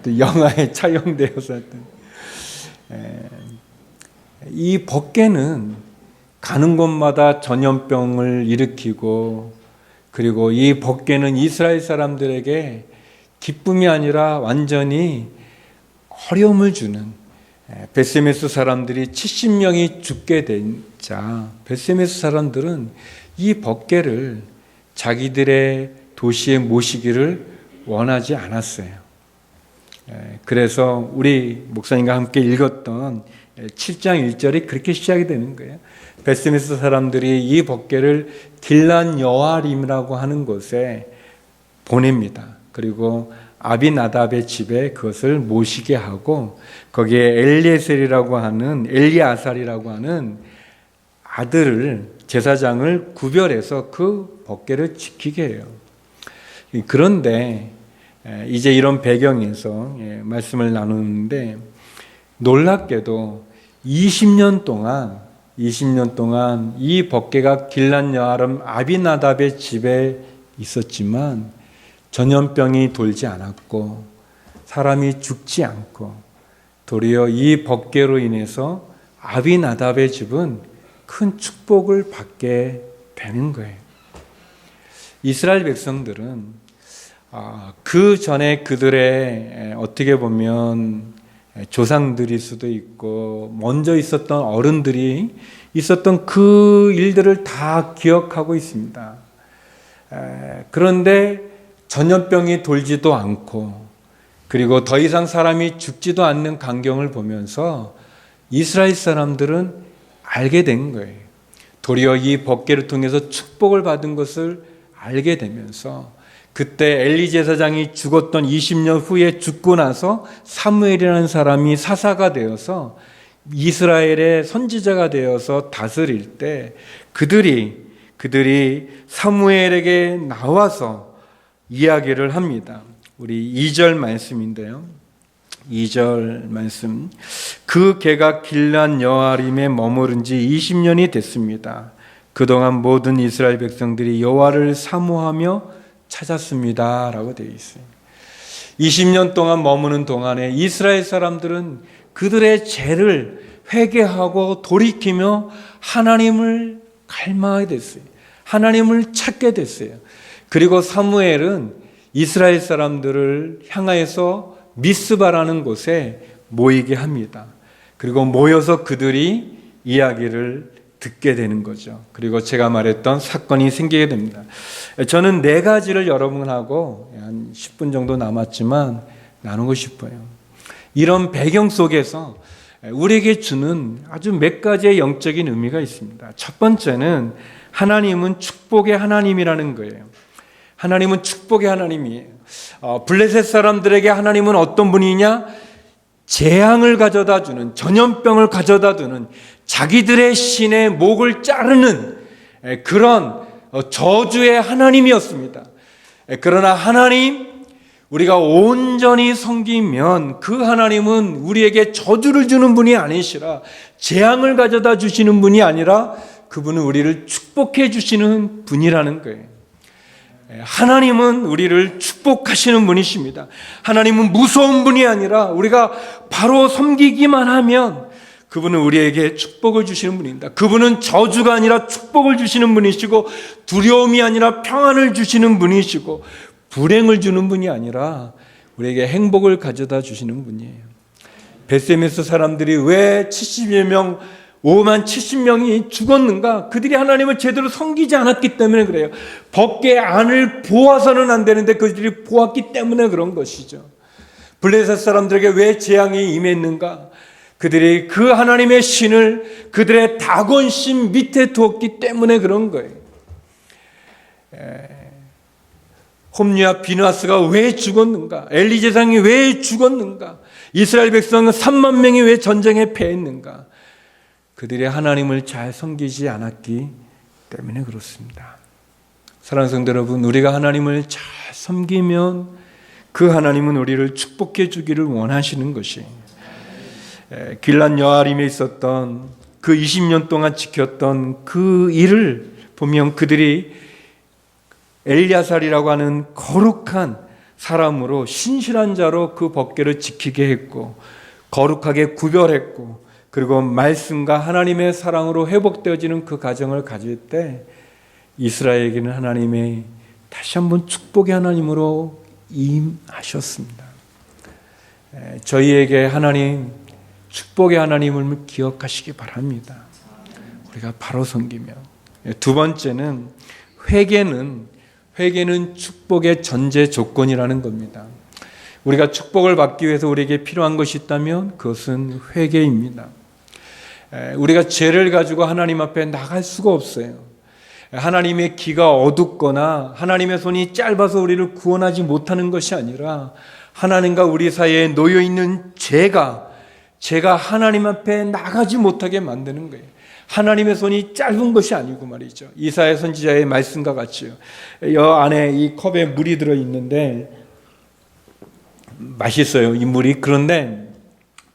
또 영화에 차용되어서 이 법궤는 가는 곳마다 전염병을 일으키고 그리고 이 법궤는 이스라엘 사람들에게 기쁨이 아니라 완전히 어려움을 주는 베세메스 사람들이 70명이 죽게 되자 베세메스 사람들은 이 법궤를 자기들의 도시에 모시기를 원하지 않았어요. 그래서 우리 목사님과 함께 읽었던 7장 1절이 그렇게 시작이 되는 거예요. 베세메스 사람들이 이 법궤를 길란 여아림이라고 하는 곳에 보냅니다. 그리고 아비나답의 집에 그것을 모시게 하고 거기에 엘리에셀이라고 하는 엘리아살이라고 하는 아들을 제사장을 구별해서 그 법궤를 지키게 해요. 그런데 이제 이런 배경에서 말씀을 나누는데 놀랍게도 20년 동안 이 법궤가 길란 여아름 아비나답의 집에 있었지만 전염병이 돌지 않았고 사람이 죽지 않고 도리어 이 법궤로 인해서 아비나답의 집은 큰 축복을 받게 되는 거예요. 이스라엘 백성들은 그 전에 그들의 어떻게 보면 조상들일 수도 있고 먼저 있었던 어른들이 있었던 그 일들을 다 기억하고 있습니다. 그런데 전염병이 돌지도 않고 그리고 더 이상 사람이 죽지도 않는 광경을 보면서 이스라엘 사람들은 알게 된 거예요. 도리어 이 법궤를 통해서 축복을 받은 것을 알게 되면서 그때 엘리 제사장이 죽었던 20년 후에 죽고 나서 사무엘이라는 사람이 사사가 되어서 이스라엘의 선지자가 되어서 다스릴 때 그들이 사무엘에게 나와서 이야기를 합니다. 우리 2절 말씀인데요. 2절 말씀. 그 개가 길란 여아림에 머무른 지 20년이 됐습니다. 그동안 모든 이스라엘 백성들이 여호와를 사모하며 찾았습니다. 라고 되어 있어요. 20년 동안 머무는 동안에 이스라엘 사람들은 그들의 죄를 회개하고 돌이키며 하나님을 갈망하게 됐어요. 하나님을 찾게 됐어요. 그리고 사무엘은 이스라엘 사람들을 향하여서 미스바라는 곳에 모이게 합니다. 그리고 모여서 그들이 이야기를 듣게 되는 거죠. 그리고 제가 말했던 사건이 생기게 됩니다. 저는 4가지를 여러분하고 한 10분 정도 남았지만 나누고 싶어요. 이런 배경 속에서 우리에게 주는 아주 몇 가지의 영적인 의미가 있습니다. 첫 번째는 하나님은 축복의 하나님이라는 거예요. 하나님은 축복의 하나님이에요. 블레셋 사람들에게 하나님은 어떤 분이냐? 재앙을 가져다 주는, 전염병을 가져다 주는, 자기들의 신의 목을 자르는 그런 저주의 하나님이었습니다. 그러나 하나님, 우리가 온전히 섬기면 그 하나님은 우리에게 저주를 주는 분이 아니시라, 재앙을 가져다 주시는 분이 아니라 그분은 우리를 축복해 주시는 분이라는 거예요. 하나님은 우리를 축복하시는 분이십니다. 하나님은 무서운 분이 아니라 우리가 바로 섬기기만 하면 그분은 우리에게 축복을 주시는 분입니다. 그분은 저주가 아니라 축복을 주시는 분이시고, 두려움이 아니라 평안을 주시는 분이시고, 불행을 주는 분이 아니라 우리에게 행복을 가져다 주시는 분이에요. 베세메스 사람들이 왜 70여 명, 5만 70명이 죽었는가? 그들이 하나님을 제대로 섬기지 않았기 때문에 그래요. 벗게 안을 보아서는 안 되는데 그들이 보았기 때문에 그런 것이죠. 블레셋 사람들에게 왜 재앙이 임했는가? 그들이 그 하나님의 신을 그들의 다곤신 밑에 두었기 때문에 그런 거예요. 홈리와 비누아스가 왜 죽었는가? 엘리 제사장이 왜 죽었는가? 이스라엘 백성은 3만 명이 왜 전쟁에 패했는가? 그들이 하나님을 잘 섬기지 않았기 때문에 그렇습니다. 사랑하는 성도 여러분, 우리가 하나님을 잘 섬기면 그 하나님은 우리를 축복해 주기를 원하시는 것이에요. 길란 여아림에 있었던 그 20년 동안 지켰던 그 일을 보면 그들이 엘야살이라고 하는 거룩한 사람으로, 신실한 자로 그 법궤를 지키게 했고, 거룩하게 구별했고, 그리고 말씀과 하나님의 사랑으로 회복되어지는 그 가정을 가질 때 이스라엘에게는 하나님의 다시 한번 축복의 하나님으로 임하셨습니다. 저희에게 하나님, 축복의 하나님을 기억하시기 바랍니다. 우리가 바로 섬기며. 두 번째는 회개는 축복의 전제 조건이라는 겁니다. 우리가 축복을 받기 위해서 우리에게 필요한 것이 있다면 그것은 회개입니다. 우리가 죄를 가지고 하나님 앞에 나갈 수가 없어요. 하나님의 귀가 어둡거나 하나님의 손이 짧아서 우리를 구원하지 못하는 것이 아니라 하나님과 우리 사이에 놓여 있는 죄가 하나님 앞에 나가지 못하게 만드는 거예요. 하나님의 손이 짧은 것이 아니고 말이죠. 이사야 선지자의 말씀과 같이요. 이 안에 이 컵에 물이 들어 있는데 맛있어요, 이 물이. 그런데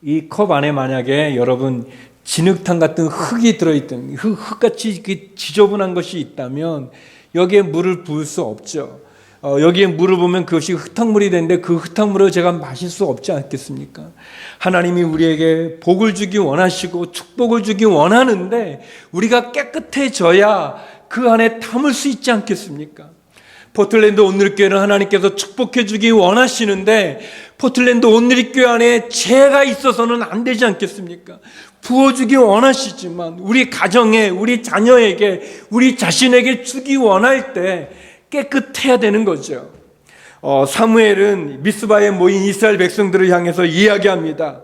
이 컵 안에 만약에 여러분 진흙탕 같은 흙이 들어있던, 흙같이 지저분한 것이 있다면 여기에 물을 부을 수 없죠. 여기에 물을 보면 그것이 흙탕물이 되는데 그 흙탕물을 제가 마실 수 없지 않겠습니까? 하나님이 우리에게 복을 주기 원하시고 축복을 주기 원하는데 우리가 깨끗해져야 그 안에 담을 수 있지 않겠습니까? 포틀랜드 온누리교회는 하나님께서 축복해 주기 원하시는데 포틀랜드 온누리교회 안에 죄가 있어서는 안 되지 않겠습니까? 부어주기 원하시지만 우리 가정에, 우리 자녀에게, 우리 자신에게 주기 원할 때 깨끗해야 되는 거죠. 사무엘은 미스바에 모인 이스라엘 백성들을 향해서 이야기합니다.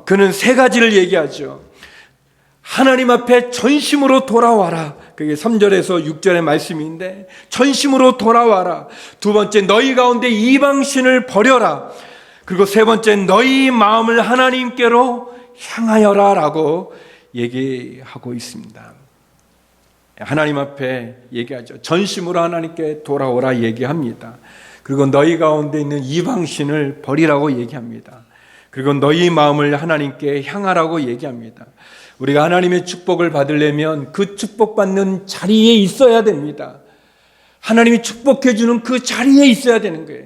그는 3가지를 얘기하죠. 하나님 앞에 전심으로 돌아와라. 그게 3절에서 6절의 말씀인데 전심으로 돌아와라. 2번째, 너희 가운데 이방신을 버려라. 그리고 3번째, 너희 마음을 하나님께로 향하여라 라고 얘기하고 있습니다. 하나님 앞에 얘기하죠. 전심으로 하나님께 돌아오라 얘기합니다. 그리고 너희 가운데 있는 이방신을 버리라고 얘기합니다. 그리고 너희 마음을 하나님께 향하라고 얘기합니다. 우리가 하나님의 축복을 받으려면 그 축복받는 자리에 있어야 됩니다. 하나님이 축복해 주는 그 자리에 있어야 되는 거예요.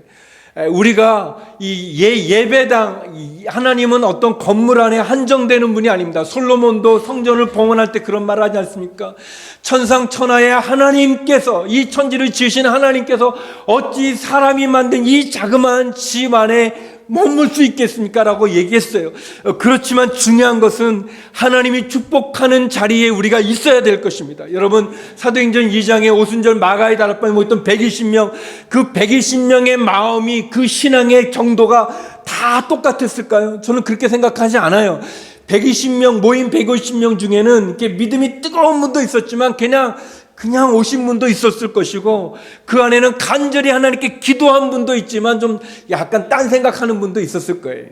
우리가 이 예배당, 하나님은 어떤 건물 안에 한정되는 분이 아닙니다. 솔로몬도 성전을 봉헌할 때 그런 말을 하지 않습니까? 천상천하의 하나님께서, 이 천지를 지으신 하나님께서 어찌 사람이 만든 이 자그마한 집 안에 머물 수 있겠습니까? 라고 얘기했어요. 그렇지만 중요한 것은 하나님이 축복하는 자리에 우리가 있어야 될 것입니다. 여러분, 사도행전 2장에 오순절 마가의 다락방에 모였던 120명, 그 120명의 마음이, 그 신앙의 정도가 다 똑같았을까요? 저는 그렇게 생각하지 않아요. 120명, 모인 150명 중에는 이렇게 믿음이 뜨거운 분도 있었지만 그냥 오신 분도 있었을 것이고, 그 안에는 간절히 하나님께 기도한 분도 있지만 좀 약간 딴 생각하는 분도 있었을 거예요.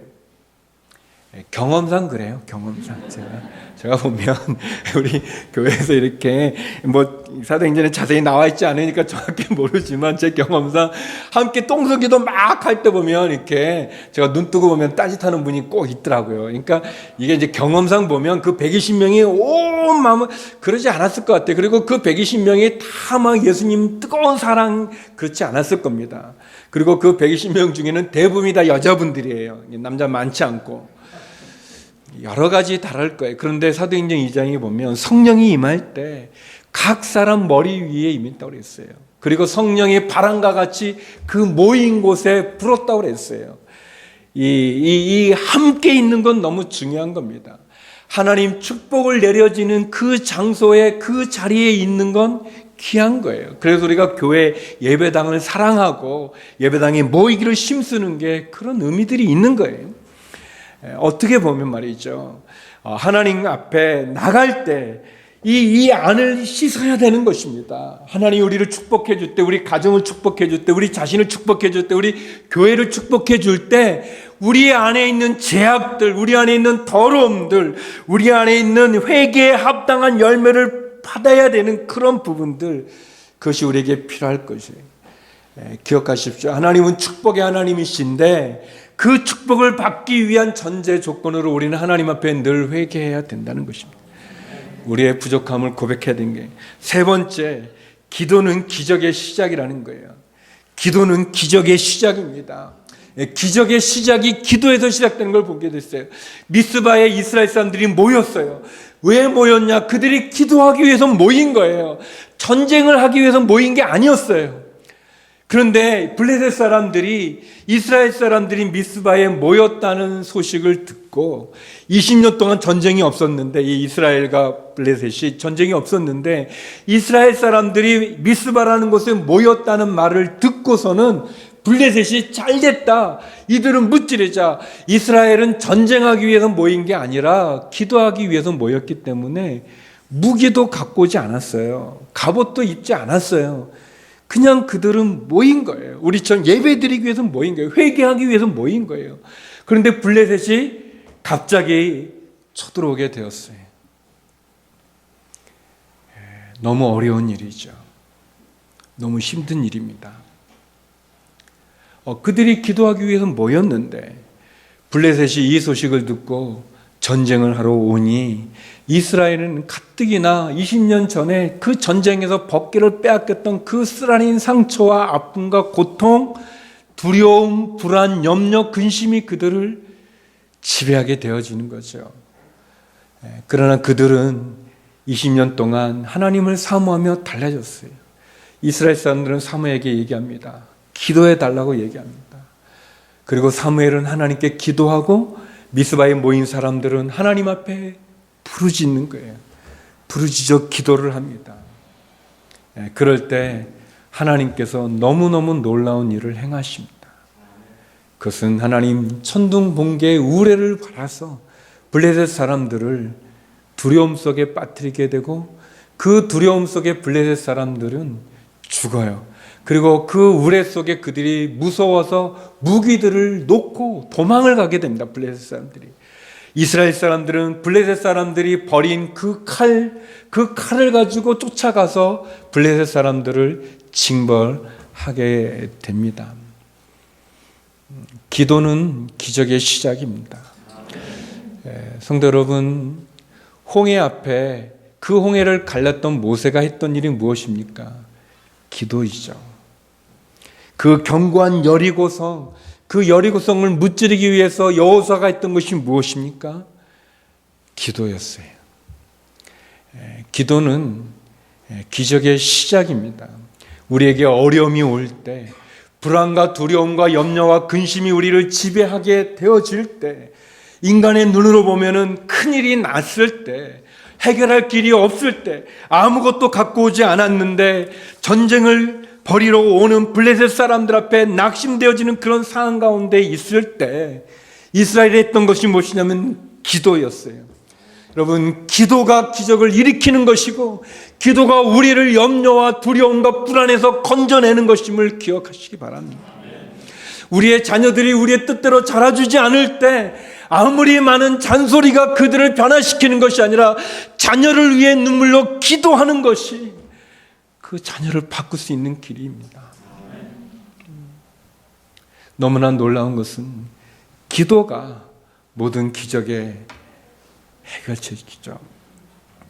경험상 그래요. 경험상 제가 보면 우리 교회에서 이렇게 뭐 사도행전에 자세히 나와 있지 않으니까 정확히 모르지만 제 경험상 함께 똥석기도 막 할 때 보면 이렇게 제가 눈 뜨고 보면 딴짓하는 분이 꼭 있더라고요. 그러니까 이게 이제 경험상 보면 그 120명이 온 마음을 그러지 않았을 것 같아요. 그리고 그 120명이 다 막 예수님 뜨거운 사랑 그렇지 않았을 겁니다. 그리고 그 120명 중에는 대부분이 다 여자분들이에요. 남자 많지 않고. 여러 가지 다를 거예요. 그런데 사도행전 2장에 보면 성령이 임할 때 각 사람 머리 위에 임했다고 그랬어요. 그리고 성령이 바람과 같이 그 모인 곳에 불었다고 그랬어요. 이 함께 있는 건 너무 중요한 겁니다. 하나님 축복을 내려지는 그 장소에, 그 자리에 있는 건 귀한 거예요. 그래서 우리가 교회 예배당을 사랑하고 예배당에 모이기를 힘쓰는 게 그런 의미들이 있는 거예요. 어떻게 보면 말이죠, 하나님 앞에 나갈 때 이 안을 씻어야 되는 것입니다. 하나님 우리를 축복해 줄 때, 우리 가정을 축복해 줄 때, 우리 자신을 축복해 줄 때, 우리 교회를 축복해 줄 때 우리 안에 있는 죄악들, 우리 안에 있는 더러움들, 우리 안에 있는 회개에 합당한 열매를 받아야 되는 그런 부분들, 그것이 우리에게 필요할 것이에요. 기억하십시오. 하나님은 축복의 하나님이신데 그 축복을 받기 위한 전제 조건으로 우리는 하나님 앞에 늘 회개해야 된다는 것입니다. 우리의 부족함을 고백해야 되는 게 세 번째, 기도는 기적의 시작이라는 거예요. 기도는 기적의 시작입니다. 기적의 시작이 기도에서 시작되는 걸 보게 됐어요. 미스바에 이스라엘 사람들이 모였어요. 왜 모였냐? 그들이 기도하기 위해서 모인 거예요. 전쟁을 하기 위해서 모인 게 아니었어요. 그런데 블레셋 사람들이, 이스라엘 사람들이 미스바에 모였다는 소식을 듣고 20년 동안 전쟁이 없었는데, 이 이스라엘과 블레셋이 전쟁이 없었는데 이스라엘 사람들이 미스바라는 곳에 모였다는 말을 듣고서는 블레셋이 잘됐다, 이들은 무찌르자. 이스라엘은 전쟁하기 위해서 모인 게 아니라 기도하기 위해서 모였기 때문에 무기도 갖고 오지 않았어요. 갑옷도 입지 않았어요. 그냥 그들은 모인 거예요. 우리처럼 예배드리기 위해서 모인 거예요. 회개하기 위해서 모인 거예요. 그런데 블레셋이 갑자기 쳐들어오게 되었어요. 너무 어려운 일이죠. 너무 힘든 일입니다. 그들이 기도하기 위해서 모였는데 블레셋이 이 소식을 듣고 전쟁을 하러 오니 이스라엘은 가뜩이나 20년 전에 그 전쟁에서 법궤를 빼앗겼던 그 쓰라린 상처와 아픔과 고통, 두려움, 불안, 염려, 근심이 그들을 지배하게 되어지는 거죠. 그러나 그들은 20년 동안 하나님을 사모하며 달라졌어요. 이스라엘 사람들은 사무엘에게 얘기합니다. 기도해 달라고 얘기합니다. 그리고 사무엘은 하나님께 기도하고 미스바에 모인 사람들은 하나님 앞에 부르짖는 거예요. 부르짖어 기도를 합니다. 그럴 때 하나님께서 너무너무 놀라운 일을 행하십니다. 그것은 하나님 천둥번개의 우레를 발하서 블레셋 사람들을 두려움 속에 빠뜨리게 되고 그 두려움 속에 블레셋 사람들은 죽어요. 그리고 그 우레 속에 그들이 무서워서 무기들을 놓고 도망을 가게 됩니다. 블레셋 사람들이. 이스라엘 사람들은 블레셋 사람들이 버린 그 칼을 가지고 쫓아가서 블레셋 사람들을 징벌하게 됩니다. 기도는 기적의 시작입니다. 성도 여러분, 홍해 앞에 그 홍해를 갈랐던 모세가 했던 일이 무엇입니까? 기도이죠. 그 견고한 여리고성, 그 여리고성을 무찌르기 위해서 여호수아가 했던 것이 무엇입니까? 기도였어요. 기도는 기적의 시작입니다. 우리에게 어려움이 올 때, 불안과 두려움과 염려와 근심이 우리를 지배하게 되어질 때, 인간의 눈으로 보면은 큰일이 났을 때, 해결할 길이 없을 때, 아무것도 갖고 오지 않았는데 전쟁을 벌이러 오는 블레셋 사람들 앞에 낙심되어지는 그런 상황 가운데 있을 때 이스라엘이 했던 것이 무엇이냐면 기도였어요. 여러분, 기도가 기적을 일으키는 것이고 기도가 우리를 염려와 두려움과 불안에서 건져내는 것임을 기억하시기 바랍니다. 우리의 자녀들이 우리의 뜻대로 자라주지 않을 때 아무리 많은 잔소리가 그들을 변화시키는 것이 아니라 자녀를 위해 눈물로 기도하는 것이 그 자녀를 바꿀 수 있는 길입니다. 너무나 놀라운 것은 기도가 모든 기적의 해결책이죠.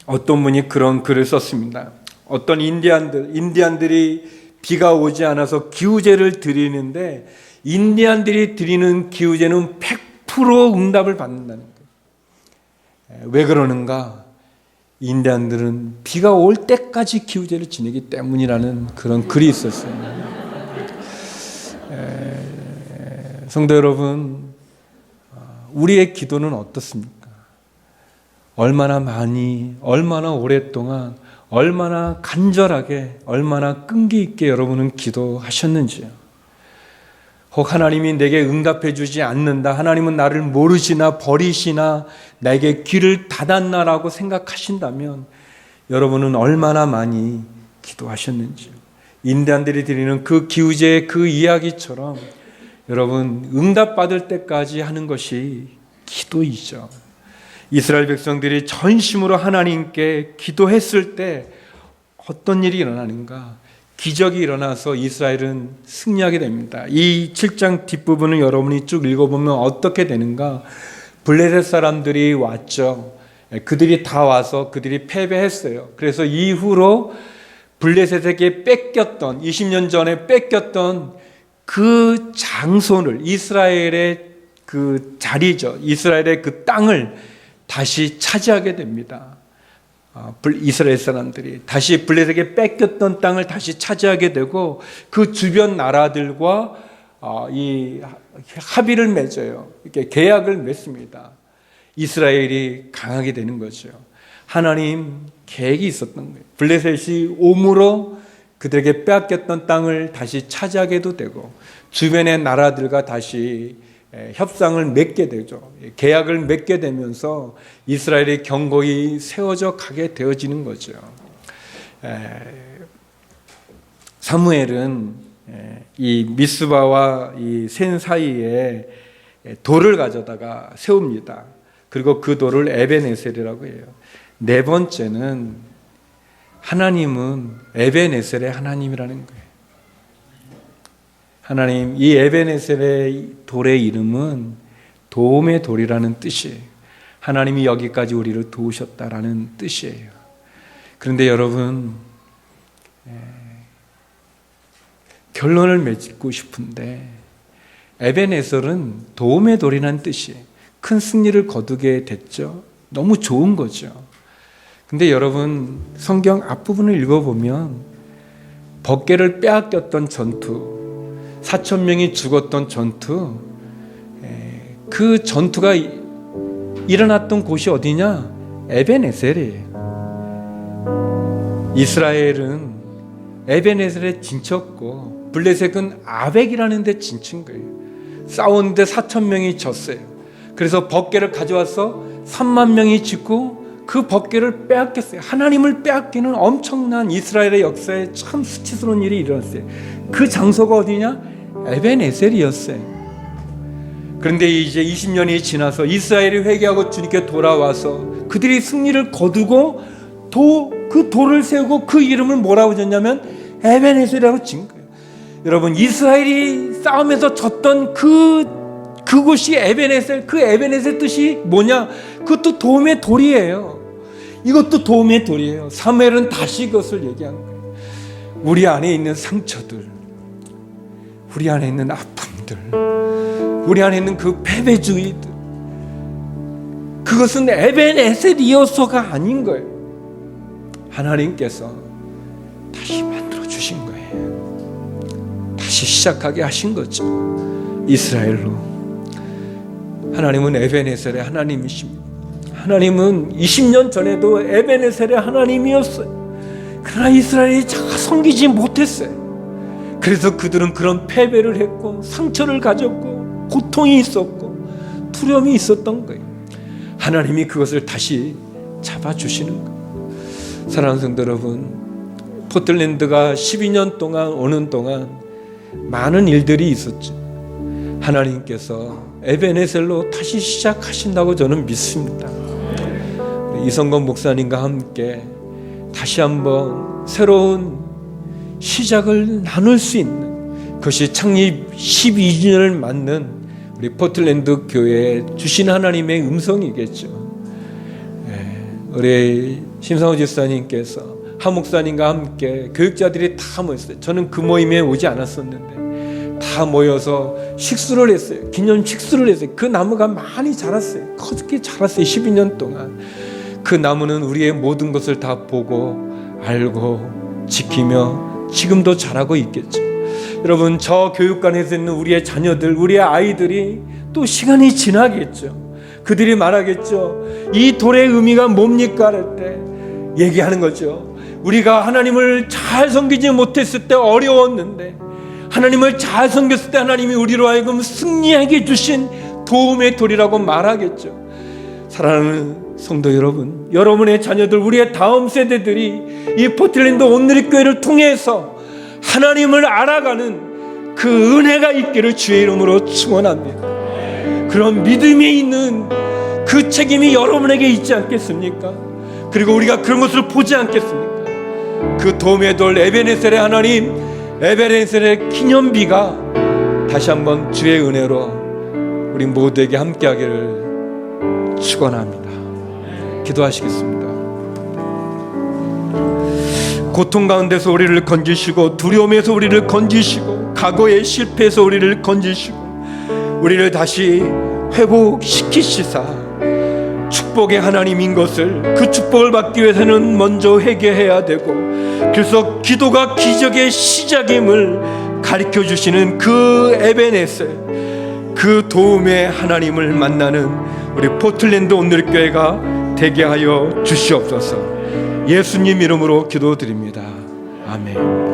어떤 분이 그런 글을 썼습니다. 어떤 인디안들이 비가 오지 않아서 기우제를 드리는데 인디안들이 드리는 기우제는 100% 응답을 받는다는 거예요. 왜 그러는가? 인디안들은 비가 올 때까지 기우제를 지내기 때문이라는 그런 글이 있었어요. 성도 여러분, 우리의 기도는 어떻습니까? 얼마나 많이, 얼마나 오랫동안, 얼마나 간절하게, 얼마나 끈기 있게 여러분은 기도하셨는지요. 혹 하나님이 내게 응답해 주지 않는다, 하나님은 나를 모르시나 버리시나 내게 귀를 닫았나라고 생각하신다면 여러분은 얼마나 많이 기도하셨는지요. 인디안들이 드리는 그 기우제의 그 이야기처럼 여러분, 응답받을 때까지 하는 것이 기도이죠. 이스라엘 백성들이 전심으로 하나님께 기도했을 때 어떤 일이 일어나는가? 기적이 일어나서 이스라엘은 승리하게 됩니다. 이 7장 뒷부분을 여러분이 쭉 읽어보면 어떻게 되는가? 블레셋 사람들이 왔죠. 그들이 다 와서 그들이 패배했어요. 그래서 이후로 블레셋에게 뺏겼던, 20년 전에 뺏겼던 그 장소를, 이스라엘의 그 자리죠. 이스라엘의 그 땅을 다시 차지하게 됩니다. 이스라엘 사람들이 다시 블레셋에게 뺏겼던 땅을 다시 차지하게 되고 그 주변 나라들과 이 합의를 맺어요. 이렇게 계약을 맺습니다. 이스라엘이 강하게 되는 거죠. 하나님 계획이 있었던 거예요. 블레셋이 옴으로 그들에게 빼앗겼던 땅을 다시 차지하게도 되고 주변의 나라들과 다시 협상을 맺게 되죠. 계약을 맺게 되면서 이스라엘의 경고히 세워져 가게 되어지는 거죠. 사무엘은 이 미스바와 이 센 사이에 돌을 가져다가 세웁니다. 그리고 그 돌을 에벤에셀이라고 해요. 네 번째는 하나님은 에벤에셀의 하나님이라는 거예요. 하나님, 이 에벤에셀의 돌의 이름은 도움의 돌이라는 뜻이에요. 하나님이 여기까지 우리를 도우셨다라는 뜻이에요. 그런데 여러분, 결론을 맺고 싶은데 에벤에셀은 도움의 돌이라는 뜻이에요. 큰 승리를 거두게 됐죠. 너무 좋은 거죠. 근데 여러분, 성경 앞부분을 읽어보면 법궤를 빼앗겼던 전투, 4,000명이 죽었던 전투, 그 전투가 일어났던 곳이 어디냐? 에벤에셀이에요. 이스라엘은 에벤에셀에 진쳤고 블레셋은 아벡이라는 데 진친 거예요. 싸우는데 4,000명이 졌어요. 그래서 법궤를 가져와서 3만 명이 짓고 그 법궤를 빼앗겼어요. 하나님을 빼앗기는 엄청난 이스라엘의 역사에 참 수치스러운 일이 일어났어요. 그 장소가 어디냐? 에벤에셀이었어요. 그런데 이제 20년이 지나서 이스라엘이 회개하고 주님께 돌아와서 그들이 승리를 거두고 그 돌을 세우고 그 이름을 뭐라고 졌냐면 에벤에셀이라고 진 거예요. 여러분, 이스라엘이 싸움에서 졌던 그곳이 에베네셀, 그 에베네셀 뜻이 뭐냐? 그것도 도움의 돌이에요. 이것도 도움의 돌이에요. 사무엘은 다시 그것을 얘기한 거예요. 우리 안에 있는 상처들, 우리 안에 있는 아픔들, 우리 안에 있는 그 패배주의들, 그것은 에베네셀이어서가 아닌 거예요. 하나님께서 다시 만들어 주신 거예요. 다시 시작하게 하신 거죠. 이스라엘로. 하나님은 에베네셀의 하나님이십니다. 하나님은 20년 전에도 에베네셀의 하나님이었어요. 그러나 이스라엘이 잘 섬기지 못했어요. 그래서 그들은 그런 패배를 했고 상처를 가졌고 고통이 있었고 두려움이 있었던 거예요. 하나님이 그것을 다시 잡아주시는 거예요. 사랑하는 성도 여러분, 포틀랜드가 12년 동안 오는 동안 많은 일들이 있었죠. 하나님께서 에베네셀로 다시 시작하신다고 저는 믿습니다. 이성건 목사님과 함께 다시 한번 새로운 시작을 나눌 수 있는, 그것이 창립 12주년을 맞는 우리 포틀랜드 교회에 주신 하나님의 음성이겠죠. 우리 심상호 집사님께서 하 목사님과 함께 교육자들이 다 모였어요. 저는 그 모임에 오지 않았었는데 다 모여서 식수를 했어요. 기념 식수를 했어요. 그 나무가 많이 자랐어요. 크게 자랐어요. 12년 동안. 그 나무는 우리의 모든 것을 다 보고 알고 지키며 지금도 자라고 있겠죠. 여러분, 저 교육관에서 있는 우리의 자녀들, 우리의 아이들이 또 시간이 지나겠죠. 그들이 말하겠죠. 이 돌의 의미가 뭡니까? 할 때 얘기하는 거죠. 우리가 하나님을 잘 섬기지 못했을 때 어려웠는데 하나님을 잘 섬겼을 때 하나님이 우리로 하여금 승리하게 주신 도움의 돌이라고 말하겠죠. 사랑하는 성도 여러분, 여러분의 자녀들, 우리의 다음 세대들이 이 포틀랜드 온누리교회를 통해서 하나님을 알아가는 그 은혜가 있기를 주의 이름으로 축원합니다. 그런 믿음이 있는 그 책임이 여러분에게 있지 않겠습니까? 그리고 우리가 그런 것을 보지 않겠습니까? 그 도움의 돌 에베네셀의 하나님, 에베네셀의 기념비가 다시 한번 주의 은혜로 우리 모두에게 함께하기를 축원합니다. 기도하시겠습니다. 고통 가운데서 우리를 건지시고 두려움에서 우리를 건지시고 과거의 실패에서 우리를 건지시고 우리를 다시 회복시키시사 축복의 하나님인 것을, 그 축복을 받기 위해서는 먼저 회개해야 되고, 그래서 기도가 기적의 시작임을 가르쳐 주시는 그 에베네셀, 그 도움의 하나님을 만나는 우리 포틀랜드 온누리교회가 되게 하여 주시옵소서. 예수님 이름으로 기도드립니다. 아멘.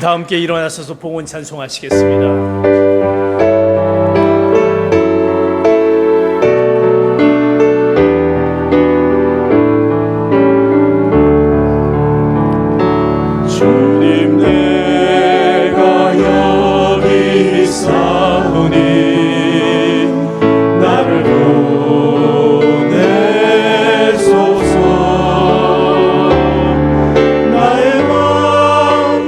다 함께 일어나셔서 봉헌 찬송하시겠습니다. 주님 내가 여기 있사오니 나를 보내소서. 나의 마음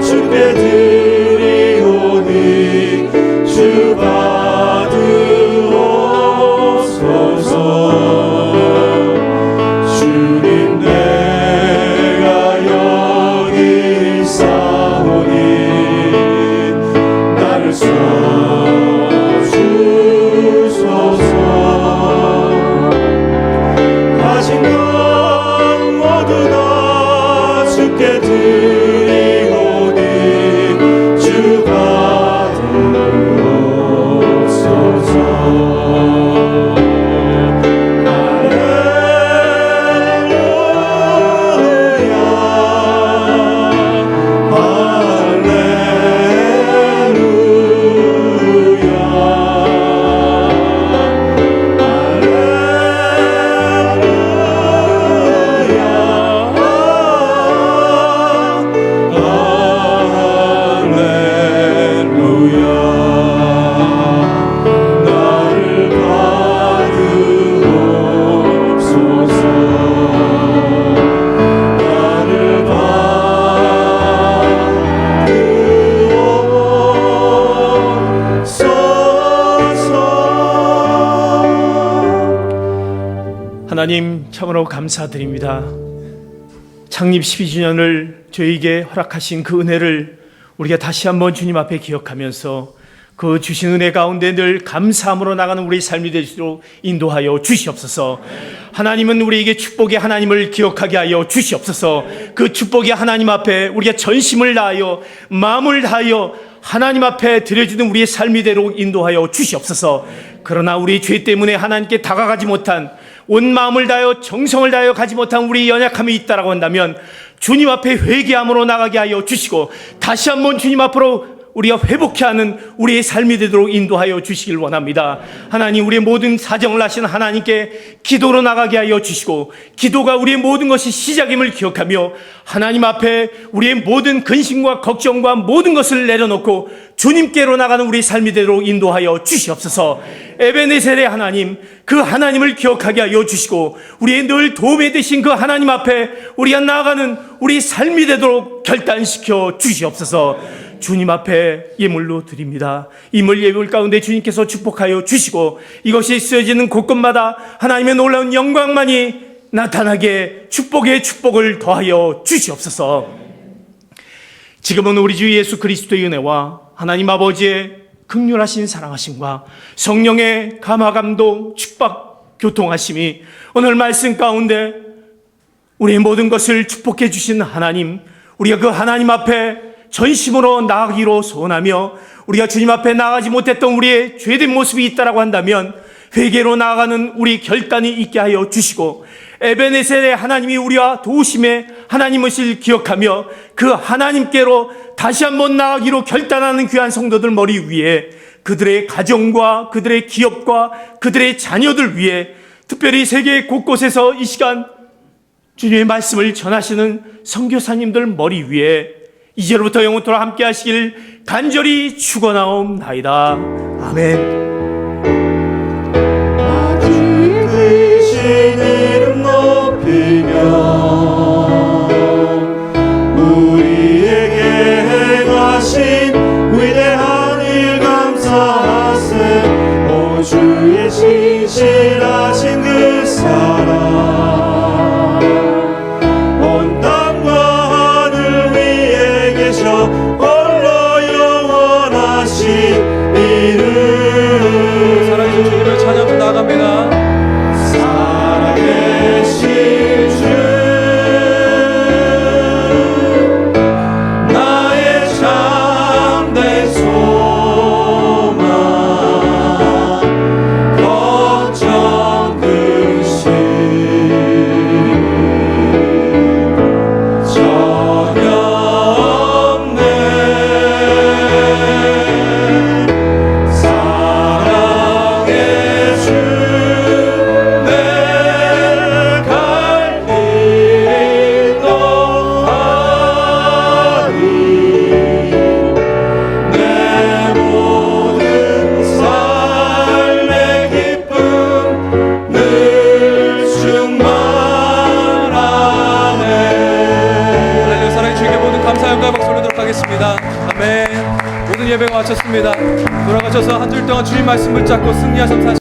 주께 드리오니 주 받으옵소서. 주님 내가 여기 있사오니 나를 써주소서. 가진 것 모두 다 주께 드리오니 주 받으옵소서. 하나님 참으로 감사드립니다. 창립 12주년을 저에게 허락하신 그 은혜를 우리가 다시 한번 주님 앞에 기억하면서 그 주신 은혜 가운데 늘 감사함으로 나가는 우리 삶이 될 수 있도록 인도하여 주시옵소서. 하나님은 우리에게 축복의 하나님을 기억하게 하여 주시옵소서. 그 축복의 하나님 앞에 우리가 전심을 다하여 마음을 다하여 하나님 앞에 드려지는 우리의 삶이 되도록 인도하여 주시옵소서. 그러나 우리 죄 때문에 하나님께 다가가지 못한, 온 마음을 다하여 정성을 다하여 가지 못한 우리 연약함이 있다라고 한다면 주님 앞에 회개함으로 나가게 하여 주시고 다시 한번 주님 앞으로 우리가 회복해 하는 우리의 삶이 되도록 인도하여 주시길 원합니다. 하나님, 우리의 모든 사정을 아시는 하나님께 기도로 나가게 하여 주시고, 기도가 우리의 모든 것이 시작임을 기억하며 하나님 앞에 우리의 모든 근심과 걱정과 모든 것을 내려놓고 주님께로 나가는 우리 삶이 되도록 인도하여 주시옵소서. 에베네셀의 하나님, 그 하나님을 기억하게 하여 주시고 우리의 늘 도움이 되신 그 하나님 앞에 우리가 나아가는 우리 삶이 되도록 결단시켜 주시옵소서. 주님 앞에 예물로 드립니다. 이물 예물 가운데 주님께서 축복하여 주시고 이것이 쓰여지는 곳곳마다 하나님의 놀라운 영광만이 나타나게 축복의 축복을 더하여 주시옵소서. 지금은 우리 주 예수 그리스도의 은혜와 하나님 아버지의 긍휼하신 사랑하심과 성령의 감화감동 축복 교통하심이 오늘 말씀 가운데 우리의 모든 것을 축복해 주신 하나님, 우리가 그 하나님 앞에 전심으로 나아가기로 소원하며 우리가 주님 앞에 나아가지 못했던 우리의 죄된 모습이 있다라고 한다면 회개로 나아가는 우리 결단이 있게 하여 주시고, 에베네셀의 하나님이 우리와 도우심의 하나님을 기억하며 그 하나님께로 다시 한번 나아가기로 결단하는 귀한 성도들 머리 위에, 그들의 가정과 그들의 기업과 그들의 자녀들 위해, 특별히 세계 곳곳에서 이 시간 주님의 말씀을 전하시는 선교사님들 머리 위에 이제로부터 영원토록 함께 하시길 간절히 축원하옵나이다. 아멘. 크신 이름 높이며 우리에게 행하신 위대한 일 감사하세. 오 주의 신실하신 그 사랑 온 땅과 하늘 위에 계셔 홀로 영원하신 이름. 살아계신 주님을 찬양하며 나아갑니다. 살아계신 주 나의 참된 소망 걱정 그 감사합니다. 아멘. 모든 예배가 마쳤습니다. 돌아가셔서 한 줄 동안 주님 말씀 붙잡고 승리하셨습니다.